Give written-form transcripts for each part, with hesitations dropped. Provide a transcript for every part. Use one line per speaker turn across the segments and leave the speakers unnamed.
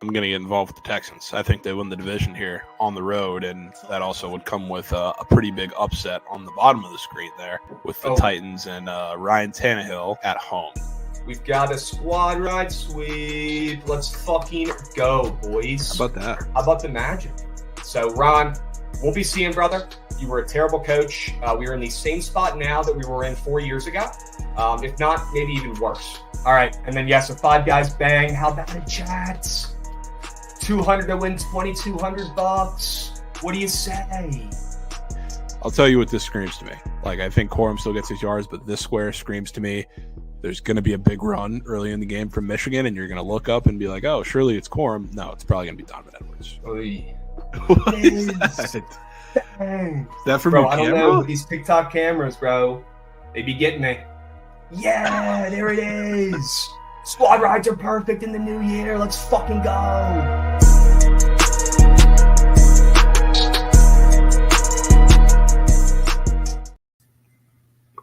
I'm going to get involved with the Texans. I think they win the division here on the road, and that also would come with a pretty big upset on the bottom of the screen there with the Titans and Ryan Tannehill at home.
We've got a squad ride sweep. Let's fucking go, boys.
How about that?
How about the Magic? So, Ron, we'll be seeing, brother. You were a terrible coach. We are in the same spot now that we were in 4 years ago. If not, maybe even worse. All right. And then, yes, a Five Guys bang. How about it, Jets? 200 to win $2,200. What do you say?
I'll tell you what this screams to me. Like, I think Corum still gets his yards, but this square screams to me there's going to be a big run early in the game from Michigan, and you're going to look up and be like, oh, surely it's Corum. No, it's probably going to be Donovan Edwards.
What
is that?
Dang.
Is that from
bro,
your
I don't
camera?
know, but these TikTok cameras, bro, they be getting me. Yeah, there it is. Squad rides are perfect in the new year. Let's fucking go.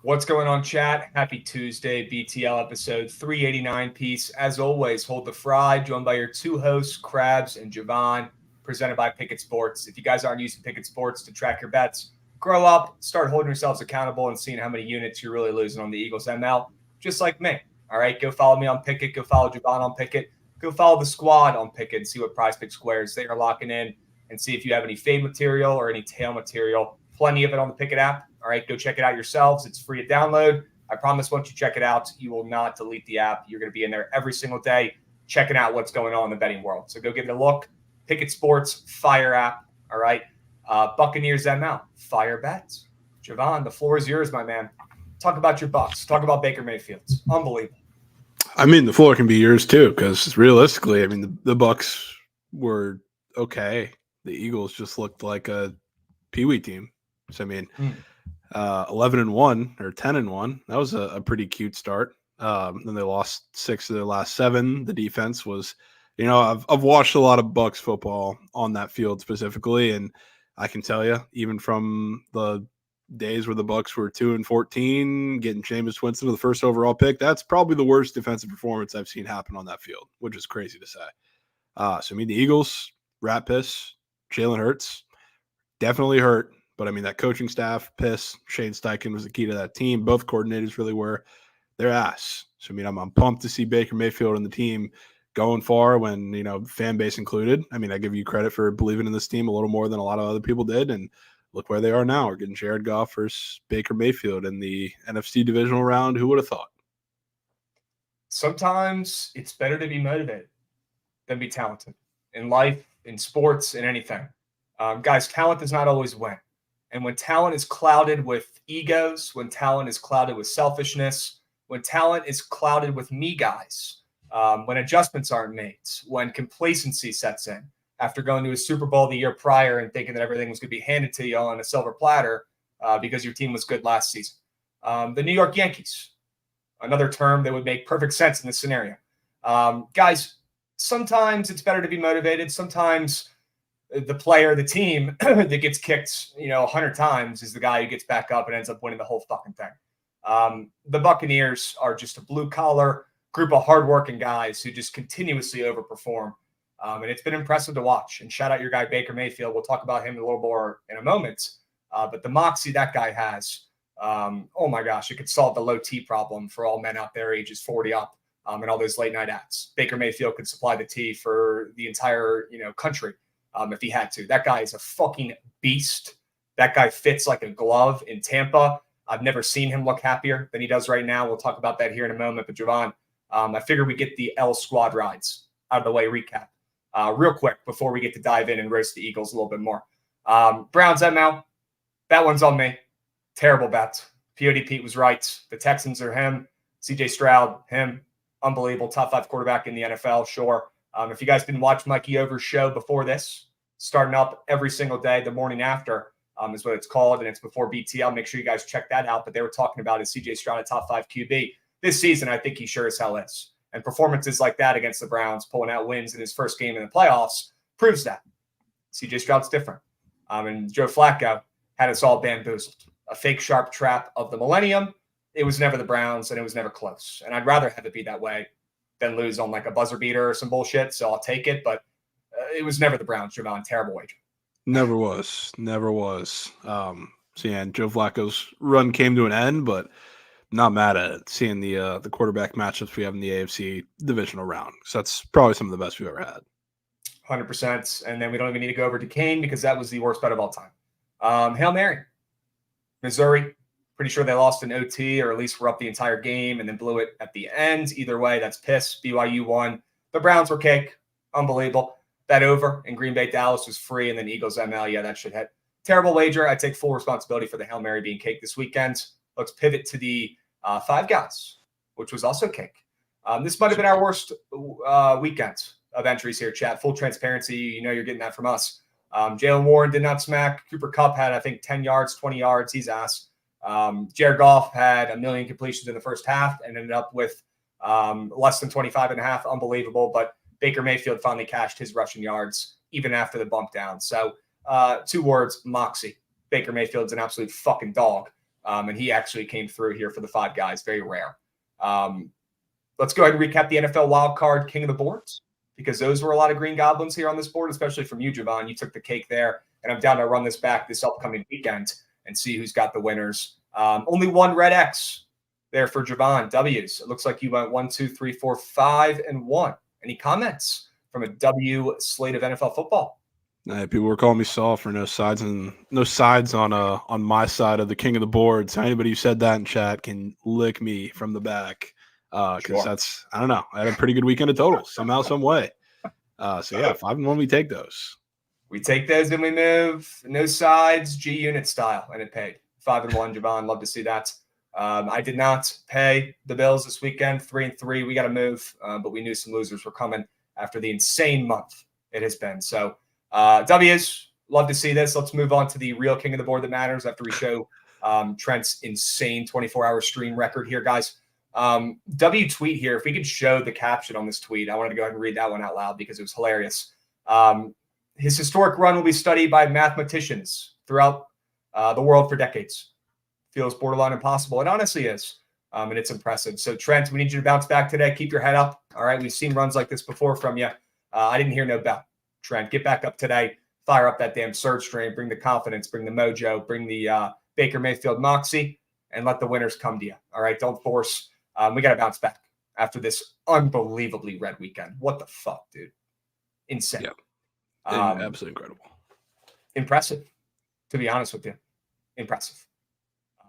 What's going on, chat? Happy Tuesday, BTL episode 389 piece. As always, hold the fry, joined by your two hosts, Krabs and Javon, presented by Pickett Sports. If you guys aren't using Pickett Sports to track your bets, grow up, start holding yourselves accountable and seeing how many units you're really losing on the Eagles ML, just like me. All right, go follow me on Pickett. Go follow Javon on Pickett. Go follow the squad on Pickett and see what Prize Pick squares they are locking in and see if you have any fade material or any tail material. Plenty of it on the Pickett app. All right, go check it out yourselves. It's free to download. I promise once you check it out, you will not delete the app. You're going to be in there every single day checking out what's going on in the betting world. So go give it a look. Pickett Sports, fire app. All right, Buccaneers ML, fire bets. Javon, the floor is yours, my man. Talk about your Bucs. Talk about Baker Mayfield. It's unbelievable.
I mean, the floor can be yours too, because realistically, I mean, the Bucs were okay. The Eagles just looked like a peewee team. So I mean, 11-1 or 10-1. That was a pretty cute start. Then they lost 6 of their last 7. The defense was, you know, I've watched a lot of Bucs football on that field specifically, and I can tell you, even from the days where the Bucs were 2-14, getting Jameis Winston to the first overall pick, that's probably the worst defensive performance I've seen happen on that field, which is crazy to say. So I mean, the Eagles, rat piss, Jalen Hurts, definitely hurt, but I mean that coaching staff, piss. Shane Steichen was the key to that team. Both coordinators really were. Their ass. So I mean, I'm pumped to see Baker Mayfield and the team going far when, you know, fan base included. I mean, I give you credit for believing in this team a little more than a lot of other people did, and look where they are now. We're getting Jared Goff versus Baker Mayfield in the NFC divisional round. Who would have thought?
Sometimes it's better to be motivated than be talented in life, in sports, in anything. Guys, talent does not always win. And when talent is clouded with egos, when talent is clouded with selfishness, when talent is clouded with me guys, when adjustments aren't made, when complacency sets in, after going to a Super Bowl the year prior and thinking that everything was going to be handed to you on a silver platter because your team was good last season. The New York Yankees, another term that would make perfect sense in this scenario. Guys, sometimes it's better to be motivated. Sometimes the player, the team that gets kicked, 100 times is the guy who gets back up and ends up winning the whole fucking thing. The Buccaneers are just a blue-collar group of hardworking guys who just continuously overperform. And it's been impressive to watch. And shout out your guy, Baker Mayfield. We'll talk about him a little more in a moment. But the moxie that guy has, oh my gosh, it could solve the low T problem for all men out there ages 40 up and all those late night ads. Baker Mayfield could supply the T for the entire country if he had to. That guy is a fucking beast. That guy fits like a glove in Tampa. I've never seen him look happier than he does right now. We'll talk about that here in a moment. But Javon, I figure we get the L squad rides out of the way recap. Real quick before we get to dive in and roast the Eagles a little bit more. Browns ML, that one's on me. Terrible bet. POD Pete was right. The Texans are him. CJ Stroud, him. Unbelievable. Top 5 quarterback in the NFL, sure. If you guys didn't watch Mikey Over's show before this, starting up every single day, the morning after is what it's called, and it's before BTL. Make sure you guys check that out. But they were talking about is CJ Stroud a top 5 QB. This season, I think he sure as hell is. And performances like that against the Browns, pulling out wins in his first game in the playoffs, proves that. CJ Stroud's different. And Joe Flacco had us all bamboozled. A fake sharp trap of the millennium. It was never the Browns, and it was never close. And I'd rather have it be that way than lose on like a buzzer beater or some bullshit. So I'll take it. But it was never the Browns, Javon. Terrible wager.
Never was. Never was. So yeah, and Joe Flacco's run came to an end, but not mad at it. Seeing the quarterback matchups we have in the AFC divisional round. So that's probably some of the best we've ever had.
100%. And then we don't even need to go over to Kane because that was the worst bet of all time. Hail Mary. Missouri. Pretty sure they lost in OT, or at least were up the entire game and then blew it at the end. Either way, that's piss. BYU won. The Browns were cake. Unbelievable. That over in Green Bay, Dallas was free, and then Eagles ML. Yeah, that should hit. Terrible wager. I take full responsibility for the Hail Mary being cake this weekend. Let's pivot to the Five Guys, which was also cake. This might have been our worst weekend of entries here, chat. Full transparency. You know you're getting that from us. Jalen Warren did not smack. Cooper Kupp had, I think, 10 yards, 20 yards. He's ass. Jared Goff had 1 million completions in the first half and ended up with less than 25 and a half. Unbelievable. But Baker Mayfield finally cashed his rushing yards even after the bump down. So 2 words, moxie. Baker Mayfield's an absolute fucking dog. And he actually came through here for the Five Guys. Very rare. Let's go ahead and recap the NFL wildcard king of the boards, because those were a lot of green goblins here on this board, especially from you, Javon. You took the cake there. And I'm down to run this back this upcoming weekend and see who's got the winners. Only one red X there for Javon. W's. It looks like you went 1, 2, 3, 4, 5, and 1. Any comments from a W slate of NFL football?
People were calling me soft for no sides on my side of the king of the board. So anybody who said that in chat can lick me from the back, because that's, I don't know. I had a pretty good weekend of totals somehow, some way. So yeah, 5 and 1, we take those.
We take those and we move. No sides, G unit style, and it paid. 5 and 1, Javon. Love to see that. I did not pay the bills this weekend. 3 and 3. We got to move, but we knew some losers were coming after the insane month it has been. So W's, love to see this. Let's move on to the real king of the board that matters after we show Trent's insane 24-hour stream record here, guys. W tweet here. If we could show the caption on this tweet, I wanted to go ahead and read that one out loud because it was hilarious. His historic run will be studied by mathematicians throughout the world for decades. Feels borderline impossible. It honestly is. And it's impressive. So, Trent, we need you to bounce back today. Keep your head up. All right. We've seen runs like this before from you. I didn't hear no bell. Trent, get back up today. Fire up that damn surge stream. Bring the confidence. Bring the mojo. Bring the Baker Mayfield moxie. And let the winners come to you. All right. Don't force. We got to bounce back after this unbelievably red weekend. What the fuck, dude? Insane.
Yep. Absolutely incredible.
Impressive, to be honest with you. Impressive.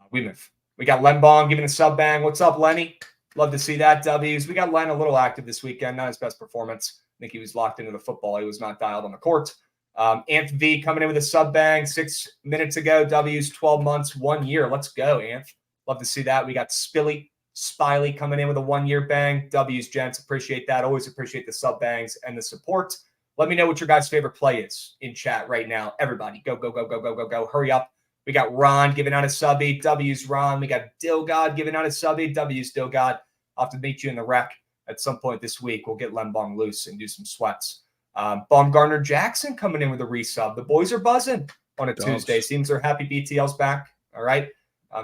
We move. We got Len Bong giving a sub bang. What's up, Lenny? Love to see that. W's. We got Len a little active this weekend. Not his best performance. I think he was locked into the football. He was not dialed on the court. Anth V coming in with a sub bang 6 minutes ago. W's 12 months, 1 year. Let's go, Anth. Love to see that. We got Spiley coming in with a 1 year bang. W's, gents. Appreciate that. Always appreciate the sub bangs and the support. Let me know what your guys' favorite play is in chat right now. Everybody, go, go, go, go, go, go, go. Hurry up. We got Ron giving out a subby. W's Ron. We got Dilgod giving out a subby. W's Dilgod. I'll have to meet you in the rec at some point this week. We'll get Len Bong loose and do some sweats. Baumgartner Jackson coming in with a resub. The boys are buzzing on a Tuesday. Seems they're happy BTL's back. All right.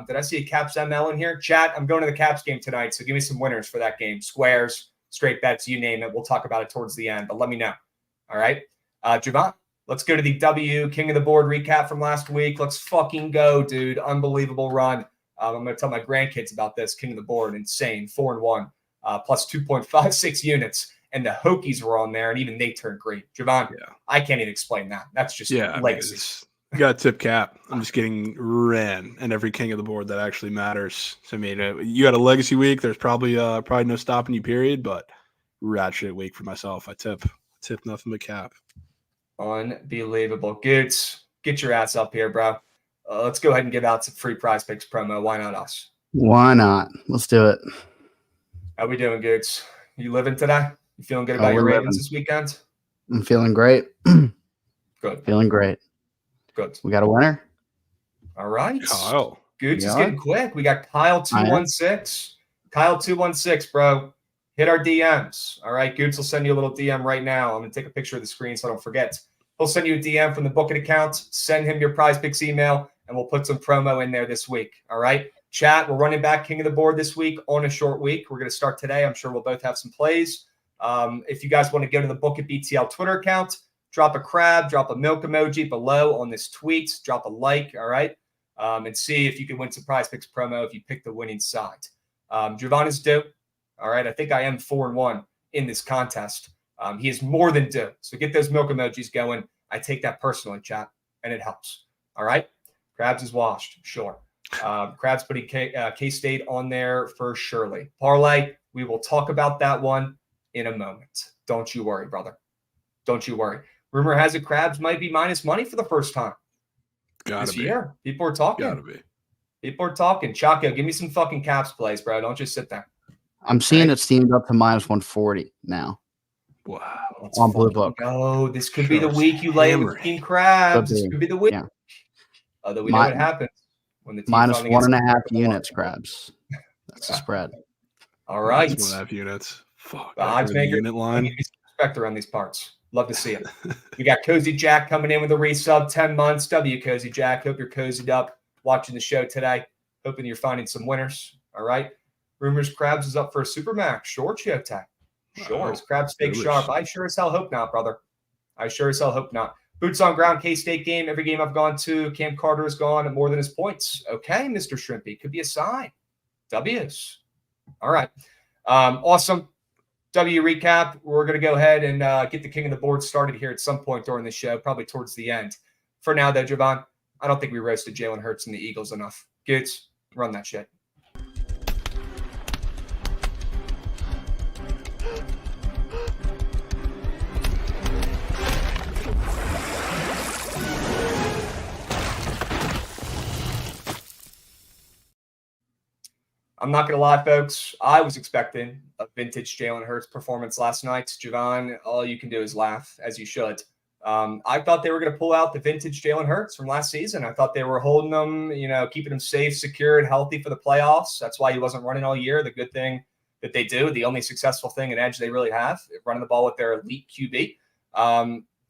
Did I see a Caps ML in here? Chat, I'm going to the Caps game tonight, so give me some winners for that game. Squares, straight bets, you name it. We'll talk about it towards the end, but let me know. All right. Javon, let's go to the W King of the Board recap from last week. Let's fucking go, dude. Unbelievable run. I'm going to tell my grandkids about this. King of the Board, insane. 4 and 1, plus 2.56 units. And the Hokies were on there, and even they turned green. Javon, I can't even explain that. That's just legacy.
You got a tip cap. I'm just getting ran and every king of the board that actually matters. So, I mean, you had a legacy week. There's probably no stopping you, period, but ratchet week for myself. I tip nothing but cap.
Unbelievable. Goots, get your ass up here, bro. Let's go ahead and give out some free prize picks promo. Why not us?
Why not? Let's do it.
How we doing, Goots? You living today? You feeling good about your Ravens this weekend?
I'm feeling great.
Good.
Feeling great.
Good.
We got a winner?
All right.
Kyle.
Goots is getting quick. We got Kyle 216. Kyle 216, bro. Hit our DMs. All right. Goots will send you a little DM right now. I'm going to take a picture of the screen so I don't forget. He'll send you a DM from the Bookit account. Send him your prize picks email, and we'll put some promo in there this week. All right. Chat, we're running back King of the Board this week on a short week. We're going to start today. I'm sure we'll both have some plays. If you guys want to go to the Bookit BTL Twitter account, drop a crab, drop a milk emoji below on this tweet, drop a like, all right? And see if you can win some Prize Picks promo if you pick the winning side. Javon is due. All right, I think I am 4-1 in this contest. He is more than due. So get those milk emojis going. I take that personally, chat, and it helps. All right, Krabs is washed, sure. Krabs putting K-State on there for surely. Parlay, we will talk about that one in a moment. Don't you worry, brother. Don't you worry. Rumor has it Krabs might be minus money for the first time this year. People are talking.
Gotta be.
People are talking. Chaco, give me some fucking Caps plays, bro. Don't just sit there.
I'm seeing it steamed up to minus 140 now.
Wow.
On Blue Book.
Oh, this could be the week you lay with King Krabs. This could be the week.
Yeah.
Although we know what happens when the team
minus 1.5 units, Krabs. That's the spread.
All right.
1.5 units. Fuck.
The odds maker
unit line.
Respect around these parts. Love to see it. We got Cozy Jack coming in with a resub, 10 months. W Cozy Jack. Hope you're cozied up watching the show today. Hoping you're finding some winners. All right. Rumors Krabs is up for a Supermax. Sure, Chiotek. Sure. Is Krabs fake sharp? I sure as hell hope not, brother. I sure as hell hope not. Boots on ground, K-State game. Every game I've gone to, Cam Carter has gone at more than his points. Okay, Mr. Shrimpy. Could be a sign. W's. All right. Awesome. W recap. We're going to go ahead and get the king of the board started here at some point during the show, probably towards the end. For now, though, Javon, I don't think we roasted Jalen Hurts and the Eagles enough. Goods, run that shit. I'm not going to lie, folks. I was expecting a vintage Jalen Hurts performance last night. Javon, all you can do is laugh, as you should. I thought they were going to pull out the vintage Jalen Hurts from last season. I thought they were holding him, keeping him safe, secure, and healthy for the playoffs. That's why he wasn't running all year. The good thing that they do, the only successful thing and edge they really have, running the ball with their elite QB.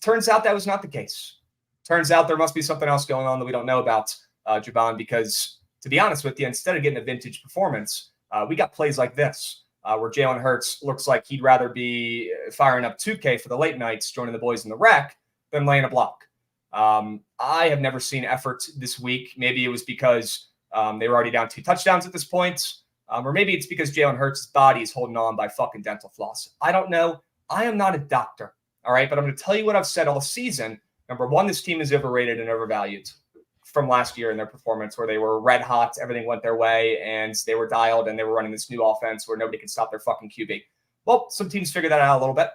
Turns out that was not the case. Turns out there must be something else going on that we don't know about, Javon, because to be honest with you, instead of getting a vintage performance, we got plays like this, where Jalen Hurts looks like he'd rather be firing up 2K for the late nights, joining the boys in the rec, than laying a block. I have never seen effort this week. Maybe it was because they were already down 2 touchdowns at this point, or maybe it's because Jalen Hurts' body is holding on by fucking dental floss. I don't know. I am not a doctor, all right? But I'm going to tell you what I've said all season. Number one, this team is overrated and overvalued from last year in their performance, where they were red hot, everything went their way, and they were dialed, and they were running this new offense where nobody can stop their fucking QB. Well, some teams figure that out a little bit,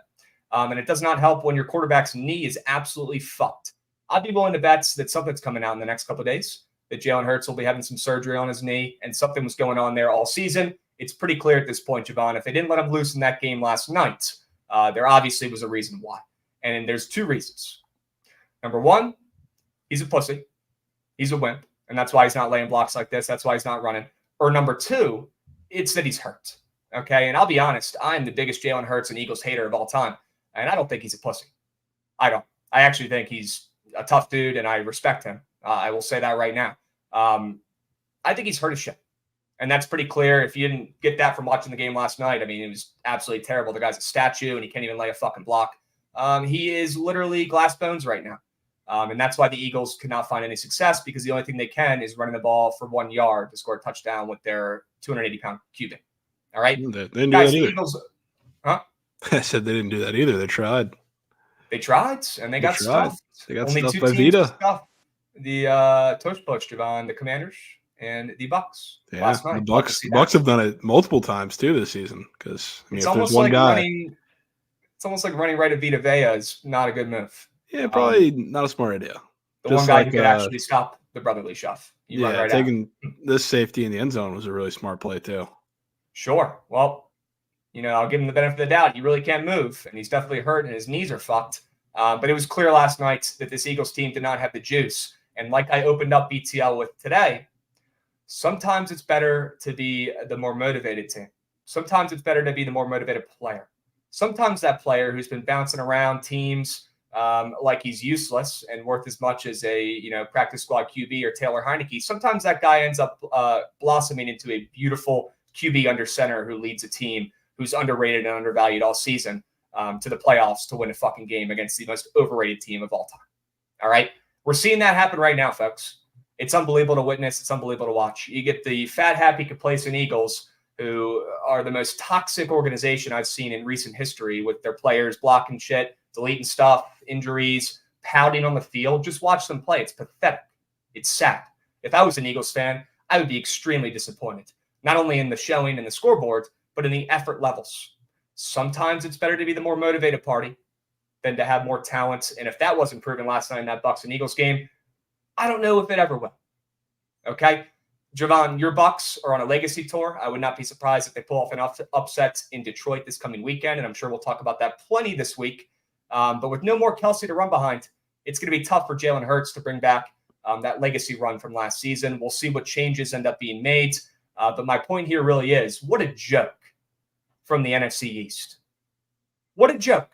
and it does not help when your quarterback's knee is absolutely fucked. I'd be willing to bet that something's coming out in the next couple of days, that Jalen Hurts will be having some surgery on his knee, and something was going on there all season. It's pretty clear at this point, Javon, if they didn't let him loose in that game last night, there obviously was a reason why. And there's 2 reasons. Number one, he's a pussy. He's a wimp, and that's why he's not laying blocks like this. That's why he's not running. Or number 2, it's that he's hurt. Okay, and I'll be honest, I'm the biggest Jalen Hurts and Eagles hater of all time, and I don't think he's a pussy. I don't. I actually think he's a tough dude, and I respect him. I will say that right now. I think he's hurt as shit, and that's pretty clear. If you didn't get that from watching the game last night, I mean, it was absolutely terrible. The guy's a statue, and he can't even lay a fucking block. He is literally glass bones right now. And that's why the Eagles could not find any success, because the only thing they can is running the ball for 1 yard to score a touchdown with their 280-pound QB. All right?
They didn't do
Guys,
that either.
Eagles, huh?
I said they didn't do that either. They tried.
They tried, and they got stuffed.
They got
only
stuffed
2
by
teams
Vita.
Stuffed. The Tush Push, Javon, the Commanders and the Bucks.
Yeah,
last night.
the Bucks have done it multiple times too this season, because
It's
if there's
almost
one
like
guy,
it's almost like running right at Vita Vea is not a good move.
yeah, probably not a smart idea.
The
Just
one guy
like,
who could actually stop the brotherly shove. You run right
taking
out.
this safety in the end zone was a really smart play too.
Sure. Well, I'll give him the benefit of the doubt. He really can't move, and he's definitely hurt, and his knees are fucked. But it was clear last night that this Eagles team did not have the juice. And like I opened up BTL with today, sometimes it's better to be the more motivated team. Sometimes it's better to be the more motivated player. Sometimes that player who's been bouncing around teams like he's useless and worth as much as a practice squad QB or Taylor Heineke, sometimes that guy ends up blossoming into a beautiful QB under center who leads a team who's underrated and undervalued all season. to the playoffs to win a fucking game against the most overrated team of all time. All right? We're seeing that happen right now, folks. It's unbelievable to witness. It's unbelievable to watch. You get the fat, happy, complacent Eagles, who are the most toxic organization I've seen in recent history, with their players blocking shit, deleting stuff, injuries, pouting on the field. Just watch them play. It's pathetic. It's sad. If I was an Eagles fan, I would be extremely disappointed, not only in the showing and the scoreboard, but in the effort levels. Sometimes it's better to be the more motivated party than to have more talent. And if that wasn't proven last night in that Bucs and Eagles game, I don't know if it ever will. Okay? Javon, your Bucs are on a legacy tour. I would not be surprised if they pull off an upset in Detroit this coming weekend, and I'm sure we'll talk about that plenty this week. But with no more Kelsey to run behind, it's going to be tough for Jalen Hurts to bring back that legacy run from last season. We'll see what changes end up being made. But my point here really is, what a joke from the NFC East. What a joke.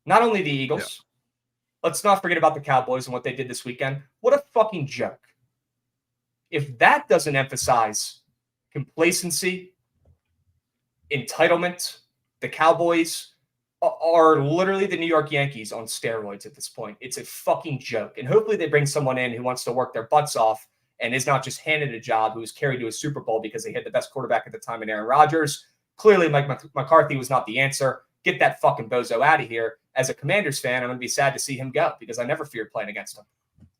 Not only the Eagles. Yeah. Let's not forget about the Cowboys and what they did this weekend. What a fucking joke. If that doesn't emphasize complacency, entitlement, the Cowboys are literally the New York Yankees on steroids at this point. It's a fucking joke. And hopefully they bring someone in who wants to work their butts off and is not just handed a job, who was carried to a Super Bowl because they had the best quarterback at the time in Aaron Rodgers. Clearly, Mike McCarthy was not the answer. Get that fucking bozo out of here. As a Commanders fan, I'm going to be sad to see him go because I never feared playing against him.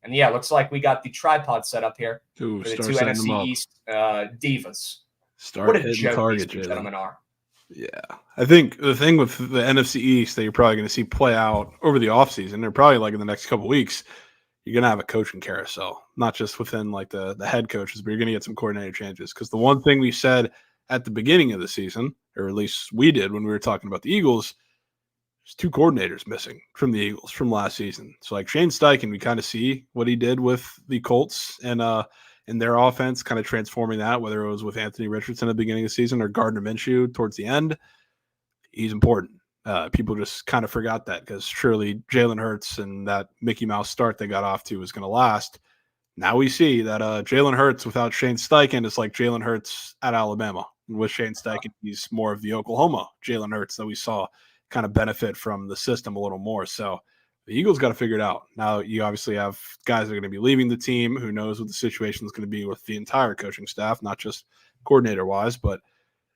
And yeah, looks like we got the tripod set up here for the two NFC East divas.
What a joke these two
gentlemen are.
Yeah. I think the thing with the NFC East that you're probably going to see play out over the offseason, they're probably like in the next couple of weeks, you're going to have a coaching carousel, not just within like the head coaches, but you're going to get some coordinator changes. Because the one thing we said at the beginning of the season, or at least we did when we were talking about the Eagles, there's two coordinators missing from the Eagles from last season. So like Shane Steichen, we kind of see what he did with the Colts and in their offense, kind of transforming that, whether it was with Anthony Richardson at the beginning of the season or Gardner Minshew towards the end. He's important. People just kind of forgot that because surely Jalen Hurts and that Mickey Mouse start they got off to was going to last. Now we see that Jalen Hurts without Shane Steichen is like Jalen Hurts at Alabama. And with Shane Steichen, he's more of the Oklahoma Jalen Hurts that we saw kind of benefit from the system a little more. So the Eagles got to figure it out. Now you obviously have guys that are going to be leaving the team. Who knows what the situation is going to be with the entire coaching staff, not just coordinator wise, but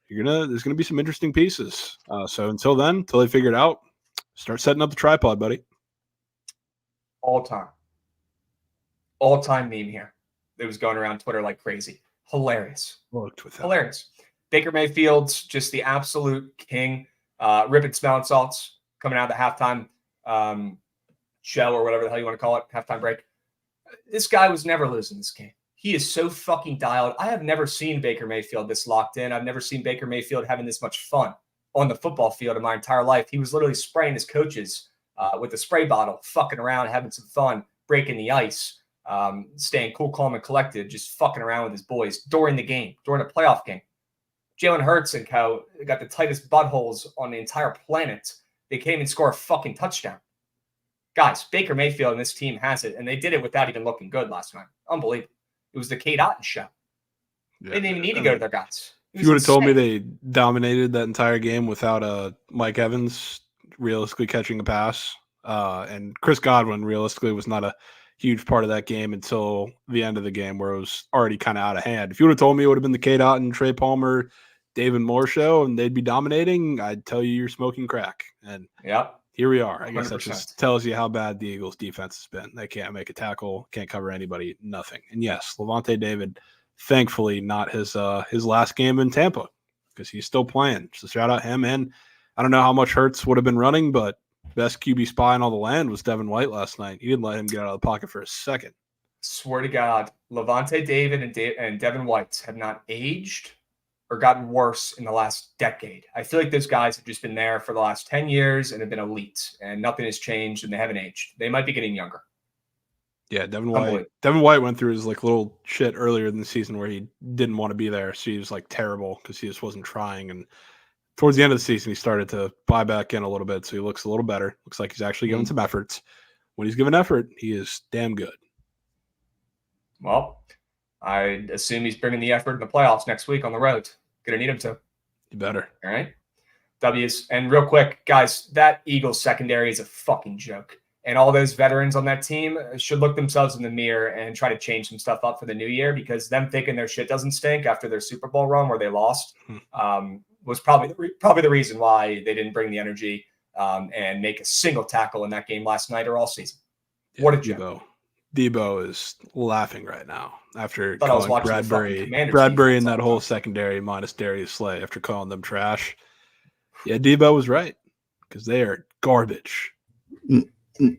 there's going to be some interesting pieces. So until then, until they figure it out, start setting up the tripod, buddy.
All time meme here. It was going around Twitter like crazy. Hilarious. Hilarious. Baker Mayfield's just the absolute king. Ripping smelling salts coming out of the halftime show or whatever the hell you want to call it, halftime break. This guy was never losing this game. He is so fucking dialed. I have never seen Baker Mayfield this locked in. I've never seen Baker Mayfield having this much fun on the football field in my entire life. He was literally spraying his coaches with a spray bottle, fucking around, having some fun, breaking the ice, staying cool, calm, and collected, just fucking around with his boys during the game, during a playoff game. Jalen Hurts and co. got the tightest buttholes on the entire planet. They can't even score a fucking touchdown. Guys, Baker Mayfield and this team has it, and they did it without even looking good last night. Unbelievable. It was the Kate Otten show. Yeah, they didn't even need to go to their guys.
If you would have told me they dominated that entire game without Mike Evans realistically catching a pass, and Chris Godwin realistically was not a huge part of that game until the end of the game where it was already kind of out of hand. If you would have told me it would have been the Kate Otten, Trey Palmer, David Moore show and they'd be dominating, I'd tell you you're smoking crack. And here we are. I guess 100%. That just tells you how bad the Eagles defense has been. They can't make a tackle, can't cover anybody, nothing. And yes, Levante David, thankfully not his last game in Tampa because he's still playing. So shout out him. And I don't know how much Hurts would have been running, but best QB spy in all the land was Devin White last night. He didn't let him get out of the pocket for a second.
Swear to God, Levante David and Devin White have not aged or gotten worse in the last decade. I feel like those guys have just been there for the last 10 years and have been elite, and nothing has changed, and they haven't aged. They might be getting younger.
Yeah, Devin White went through his like little shit earlier in the season where he didn't want to be there. So he was like terrible because he just wasn't trying. And towards the end of the season, he started to buy back in a little bit. So he looks a little better. Looks like he's actually giving some efforts. When he's given effort, he is damn good.
Well, I assume he's bringing the effort in the playoffs next week on the road. Gonna need him to.
You better.
All right. W's. And real quick, guys, that Eagles secondary is a fucking joke. And all those veterans on that team should look themselves in the mirror and try to change some stuff up for the new year, because them thinking their shit doesn't stink after their Super Bowl run where they lost was probably the reason why they didn't bring the energy and make a single tackle in that game last night or all season.
Yeah,
what a joke.
Debo is laughing right now after
Thought I was
calling
watching
Bradbury and that whole secondary minus Darius Slay after calling them trash. Yeah, Debo was right, because they are garbage.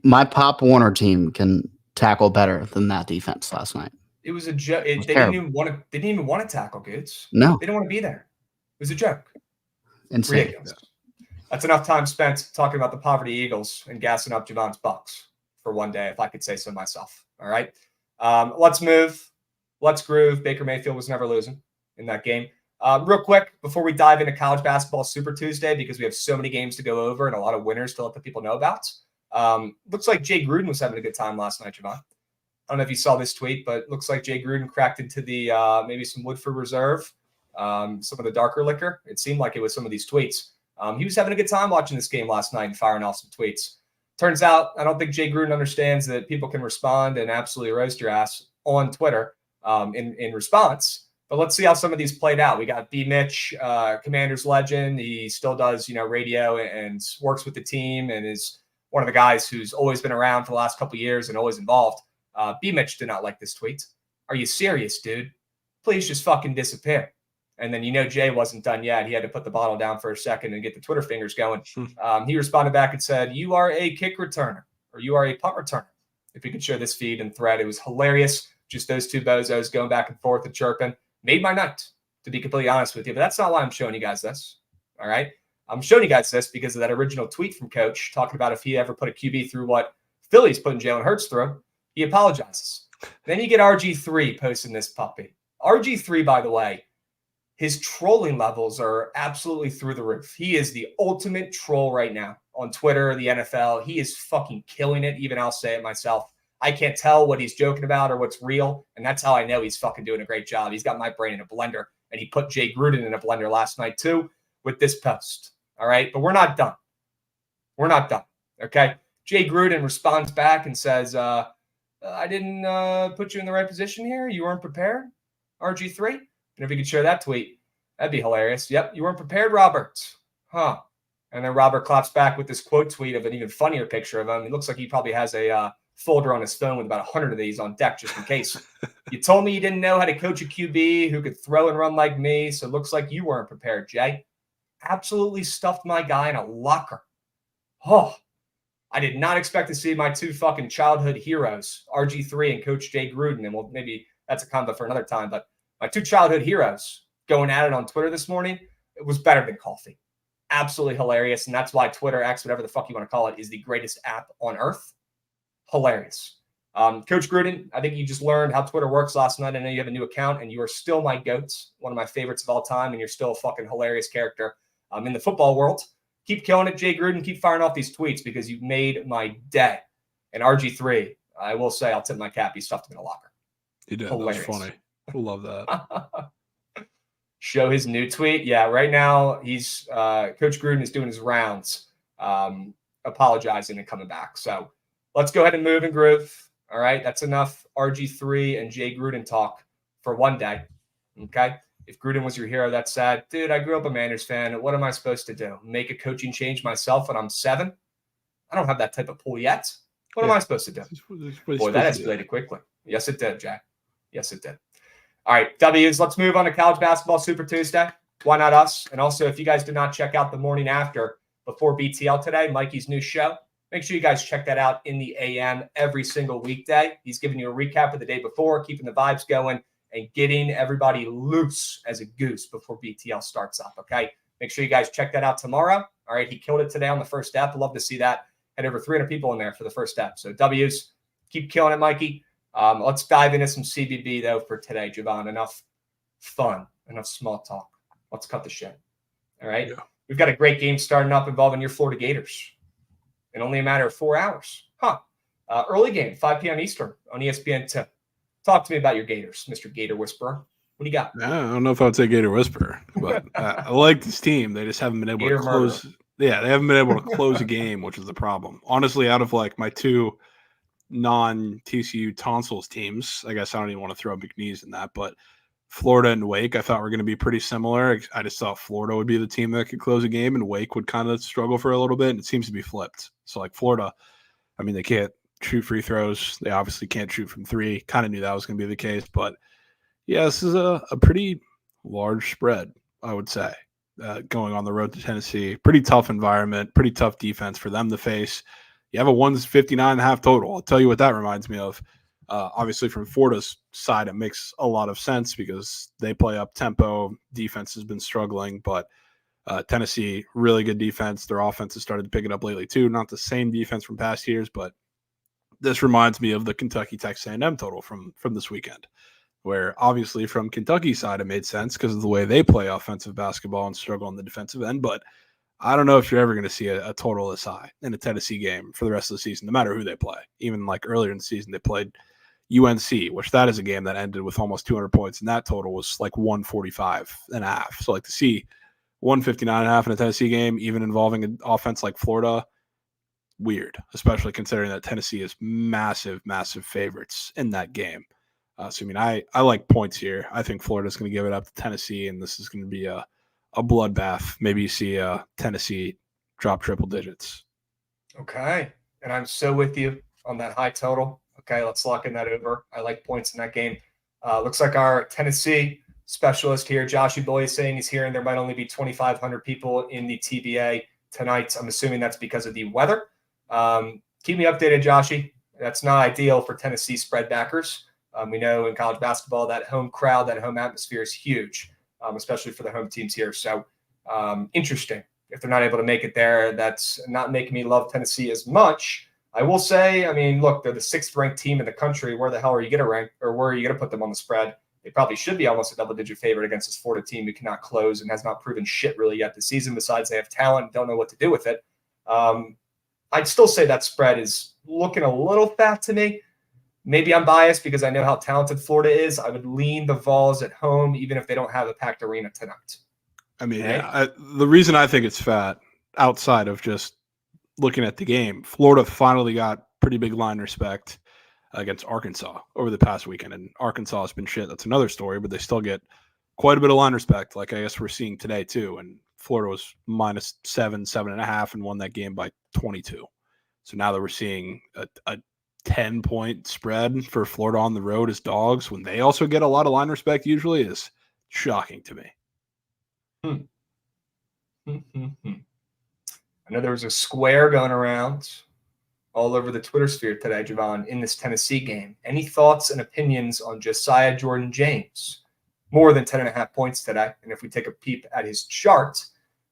My Pop Warner team can tackle better than that defense last night.
It was a joke. They didn't even want to tackle, kids.
No.
They didn't want to be there. It was a joke.
Insane.
Ridiculous. That's enough time spent talking about the poverty Eagles and gassing up Javon's Bucks for one day, if I could say so myself. All right. Let's move. Let's groove. Baker Mayfield was never losing in that game. Real quick, before we dive into college basketball Super Tuesday, because we have so many games to go over and a lot of winners to let the people know about. Looks like Jay Gruden was having a good time last night, Javon. I don't know if you saw this tweet, but it looks like Jay Gruden cracked into the maybe some Woodford Reserve, some of the darker liquor. It seemed like it was some of these tweets. He was having a good time watching this game last night and firing off some tweets. Turns out, I don't think Jay Gruden understands that people can respond and absolutely roast your ass on Twitter in response. But let's see how some of these played out. We got B. Mitch, Commanders legend. He still does, radio and works with the team and is one of the guys who's always been around for the last couple of years and always involved. B. Mitch did not like this tweet. Are you serious, dude? Please just fucking disappear. And then Jay wasn't done yet. He had to put the bottle down for a second and get the Twitter fingers going. He responded back and said, "You are a kick returner, or you are a punt returner." If you could share this feed and thread, it was hilarious. Just those two bozos going back and forth and chirping. Made my night, to be completely honest with you. But that's not why I'm showing you guys this. All right? I'm showing you guys this because of that original tweet from Coach talking about if he ever put a QB through what Philly's putting Jalen Hurts through. He apologizes. Then you get RG3 posting this puppy. RG3, by the way, his trolling levels are absolutely through the roof. He is the ultimate troll right now on Twitter, the NFL. He is fucking killing it. Even I'll say it myself. I can't tell what he's joking about or what's real, and that's how I know he's fucking doing a great job. He's got my brain in a blender, and he put Jay Gruden in a blender last night too with this post. All right, but we're not done. We're not done, okay? Jay Gruden responds back and says, I didn't put you in the right position here. You weren't prepared, RG3. And if you could share that tweet, that'd be hilarious. Yep, you weren't prepared, Robert. Huh. And then Robert claps back with this quote tweet of an even funnier picture of him. It looks like he probably has a folder on his phone with about 100 of these on deck just in case. You told me you didn't know how to coach a QB who could throw and run like me, so it looks like you weren't prepared, Jay. Absolutely stuffed my guy in a locker. Oh, I did not expect to see my two fucking childhood heroes, RG3 and Coach Jay Gruden, and well, maybe that's a combo for another time, but my two childhood heroes going at it on Twitter this morning, it was better than coffee. Absolutely hilarious, and that's why Twitter, X, whatever the fuck you want to call it, is the greatest app on earth. Hilarious. Coach Gruden, I think you just learned how Twitter works last night. I know you have a new account, and you are still my GOAT, one of my favorites of all time, and you're still a fucking hilarious character in the football world. Keep killing it, Jay Gruden. Keep firing off these tweets because you've made my day. And RG3, I will say, I'll tip my cap. He stuffed him in a locker.
He did. Hilarious. That's funny. I love that.
Show his new tweet. Yeah, right now he's Coach Gruden is doing his rounds, apologizing and coming back. So let's go ahead and move and groove. All right, that's enough RG3 and Jay Gruden talk for one day. Okay, if Gruden was your hero, that's sad. Dude, I grew up a Manners fan. What am I supposed to do? Make a coaching change myself when I'm 7? I don't have that type of pull yet. What am I supposed to do? Boy, that escalated quickly. Yes, it did, Jack. Yes, it did. All right, W's. Let's move on to college basketball Super Tuesday. Why not us? And also, if you guys did not check out the morning after before BTL today, Mikey's new show, make sure you guys check that out in the AM every single weekday. He's giving you a recap of the day before, keeping the vibes going, and getting everybody loose as a goose before BTL starts up, okay? Make sure you guys check that out tomorrow. All right, he killed it today on the first step. I'd love to see that. Had over 300 people in there for the first step. So W's, keep killing it, Mikey. Let's dive into some CBB, though, for today, Javon. Enough fun, enough small talk. Let's cut the shit. All right? Yeah. We've got a great game starting up involving your Florida Gators in only a matter of 4 hours. Early game, 5 p.m. Eastern on ESPN 2. Talk to me about your Gators, Mr. Gator Whisperer. What do you got?
I don't know if I would say Gator Whisperer, but I like this team. They just haven't been able
Gator
to close.
murderer.
Yeah, they haven't been able to close a game, which is the problem. Honestly, out of like my two non-TCU tonsils teams, I guess I don't even want to throw McNeese in that, but Florida and Wake, I thought were going to be pretty similar. I just thought Florida would be the team that could close a game, and Wake would kind of struggle for a little bit. And it seems to be flipped. So like Florida, I mean, they can't shoot free throws. They obviously can't shoot from three. Kind of knew that was going to be the case, but yeah, this is a pretty large spread, I would say, going on the road to Tennessee. Pretty tough environment, pretty tough defense for them to face. You have a 159.5 total. I'll tell you what that reminds me of. Obviously, from Florida's side, it makes a lot of sense because they play up tempo. Defense has been struggling, but Tennessee, really good defense. Their offense has started to pick it up lately too. Not the same defense from past years, but this reminds me of the Kentucky Texas A&M total from this weekend, where obviously from Kentucky's side it made sense because of the way they play offensive basketball and struggle on the defensive end. But I don't know if you're ever going to see a total this high in a Tennessee game for the rest of the season, no matter who they play. Even like earlier in the season, they played UNC, which that is a game that ended with almost 200 points, and that total was like 145.5. So like to see 159.5 in a Tennessee game, even involving an offense like Florida, weird, especially considering that Tennessee is massive, massive favorites in that game. So, I mean, I like points here. I think Florida's going to give it up to Tennessee, and this is going to be a bloodbath. Maybe you see Tennessee drop triple digits.
Okay. And I'm so with you on that high total. Okay, let's lock in that over. I like points in that game. Looks like our Tennessee specialist here, Joshy Boy, is saying he's here, and there might only be 2,500 people in the TBA tonight. I'm assuming that's because of the weather. Keep me updated, Joshy. That's not ideal for Tennessee spread backers. We know in college basketball that home crowd, that home atmosphere is huge, especially for the home teams here. So interesting. If they're not able to make it there, that's not making me love Tennessee as much. I will say, I mean, look, they're the 6th-ranked team in the country. Where the hell are you going to rank, or where are you going to put them on the spread? They probably should be almost a double-digit favorite against this Florida team who cannot close and has not proven shit really yet this season. Besides, they have talent and don't know what to do with it. I'd still say that spread is looking a little fat to me. Maybe I'm biased because I know how talented Florida is. I would lean the Vols at home, even if they don't have a packed arena tonight.
I mean,
Okay?
yeah, the reason I think it's fat, outside of just looking at the game, Florida finally got pretty big line respect against Arkansas over the past weekend, and Arkansas has been shit. That's another story, but they still get quite a bit of line respect, like I guess we're seeing today too. And Florida was -7, 7.5, and won that game by 22. So now that we're seeing a 10-point spread for Florida on the road as dogs, when they also get a lot of line respect, usually is shocking to me.
I know there was a square going around all over the Twitter sphere today, Javon, in this Tennessee game. Any thoughts and opinions on Josiah Jordan-James? More than 10.5 points today. And if we take a peep at his chart,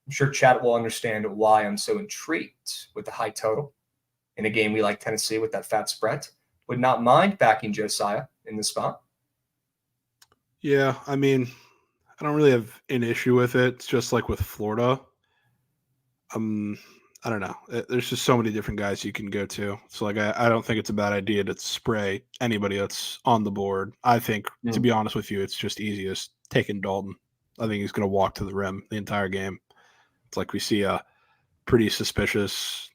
I'm sure chat will understand why I'm so intrigued with the high total in a game we like Tennessee with that fat spread. Would not mind backing Josiah in the spot.
Yeah, I mean, I don't really have an issue with it. It's just like with Florida. I don't know. There's just so many different guys you can go to. So, like, I don't think it's a bad idea to spray anybody that's on the board. I think, to be honest with you, it's just easiest taking Dalton. I think he's going to walk to the rim the entire game. It's like we see a pretty suspicious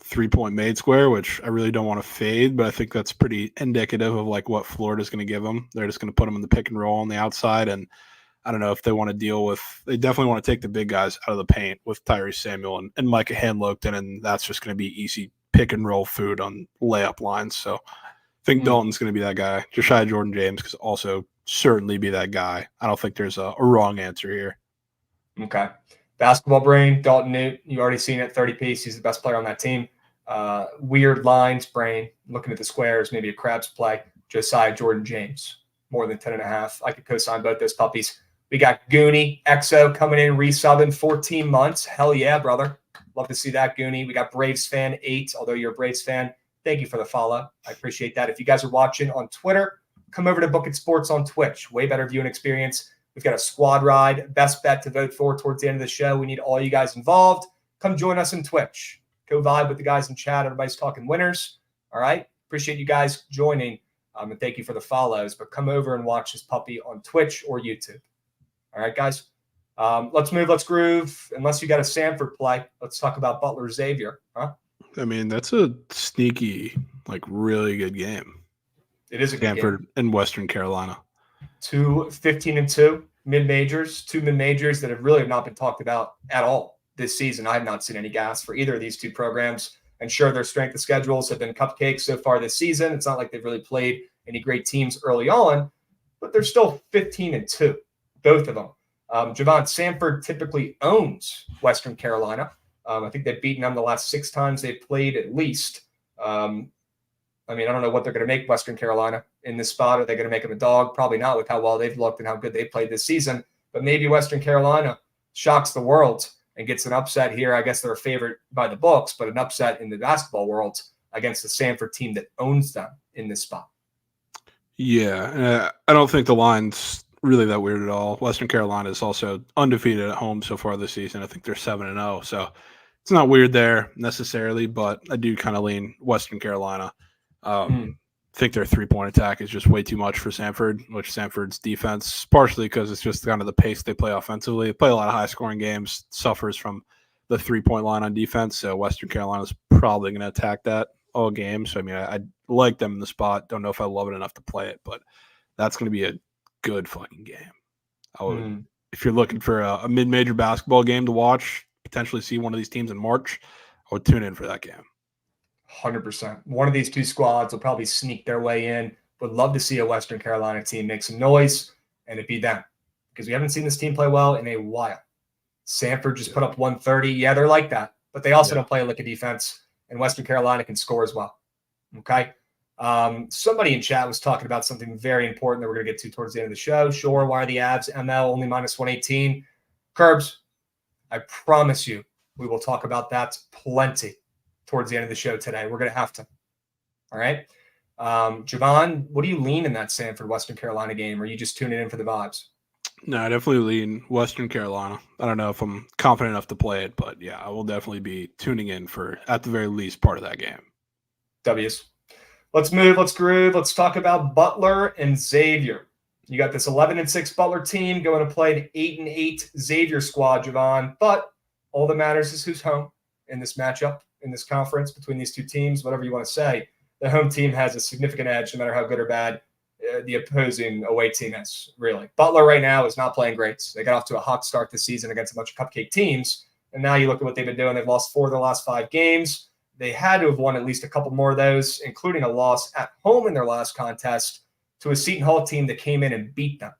3-point made square, which I really don't want to fade, but I think that's pretty indicative of like what Florida's going to give them. They're just going to put them in the pick and roll on the outside, and I don't know if they want to deal with – they definitely want to take the big guys out of the paint with Tyrese Samuel and Micah Hanlogton, and that's just going to be easy pick and roll food on layup lines. So I think Dalton's going to be that guy. Josiah Jordan-James could also certainly be that guy. I don't think there's a wrong answer here.
Okay. Basketball brain, Dalton Newt, you already seen it, 30 piece. He's the best player on that team. Weird lines brain, looking at the squares, maybe a Crabs play. Josiah Jordan-James, more than 10.5. I could co-sign both those puppies. We got Goonie, EXO coming in, resubbing 14 months. Hell yeah, brother. Love to see that, Goonie. We got Braves fan 8, although you're a Braves fan. Thank you for the follow. I appreciate that. If you guys are watching on Twitter, come over to Book It Sports on Twitch. Way better viewing experience. We've got a squad ride, best bet to vote for towards the end of the show. We need all you guys involved. Come join us in Twitch. Go vibe with the guys in chat. Everybody's talking winners. All right. Appreciate you guys joining. And thank you for the follows, but come over and watch this puppy on Twitch or YouTube. All right, guys. Let's move. Let's groove. Unless you got a Samford play, let's talk about Butler Xavier. Huh?
I mean, that's a sneaky, like, really good game.
It is a good
Samford
game.
and Western Carolina.
15-2 mid-majors, two mid-majors that have really not been talked about at all this season. I have not seen any gas for either of these two programs. And sure, their strength of schedules have been cupcakes so far this season. It's not like they've really played any great teams early on, but they're still 15-2, both of them. Javon, Samford typically owns Western Carolina. I think they've beaten them the last 6 times they've played at least. I don't know what they're going to make Western Carolina in this spot. Are they going to make them a dog? Probably not, with how well they've looked and how good they've played this season. But maybe Western Carolina shocks the world and gets an upset here. I guess they're a favorite by the books, but an upset in the basketball world against the Samford team that owns them in this spot.
Yeah, I don't think the line's really that weird at all. Western Carolina is also undefeated at home so far this season. I think they're 7-0, so it's not weird there necessarily, but I do kind of lean Western Carolina. I think their three-point attack is just way too much for Samford, which Samford's defense, partially because it's just kind of the pace they play offensively. They play a lot of high-scoring games, suffers from the three-point line on defense, so Western Carolina's probably going to attack that all game. So, I like them in the spot. Don't know if I love it enough to play it, but that's going to be a good fucking game. I would, if you're looking for a mid-major basketball game to watch, potentially see one of these teams in March, I would tune in for that game.
100%. One of these two squads will probably sneak their way in. Would love to see a Western Carolina team make some noise and it be them, because we haven't seen this team play well in a while. Samford just put up 130. Yeah, they're like that, but they also don't play a lick of defense, and Western Carolina can score as well. Okay. Somebody in chat was talking about something very important that we're going to get to towards the end of the show. Sure, why are the Avs ML only minus 118? Curbs, I promise you we will talk about that plenty towards the end of the show today. We're going to have to. All right. Javon, what do you lean in that Samford Western Carolina game? Or are you just tuning in for the vibes?
No, I definitely lean Western Carolina. I don't know if I'm confident enough to play it, but yeah, I will definitely be tuning in for, at the very least, part of that game.
W's. Let's move. Let's groove. Let's talk about Butler and Xavier. You got this 11-6 Butler team going to play an 8-8 Xavier squad, Javon. But all that matters is who's home in this matchup, in this conference between these two teams, whatever you want to say. The home team has a significant edge, no matter how good or bad the opposing away team is, really. Butler right now is not playing great. They got off to a hot start this season against a bunch of cupcake teams, and now you look at what they've been doing. They've lost 4 of their last 5 games. They had to have won at least a couple more of those, including a loss at home in their last contest to a Seton Hall team that came in and beat them.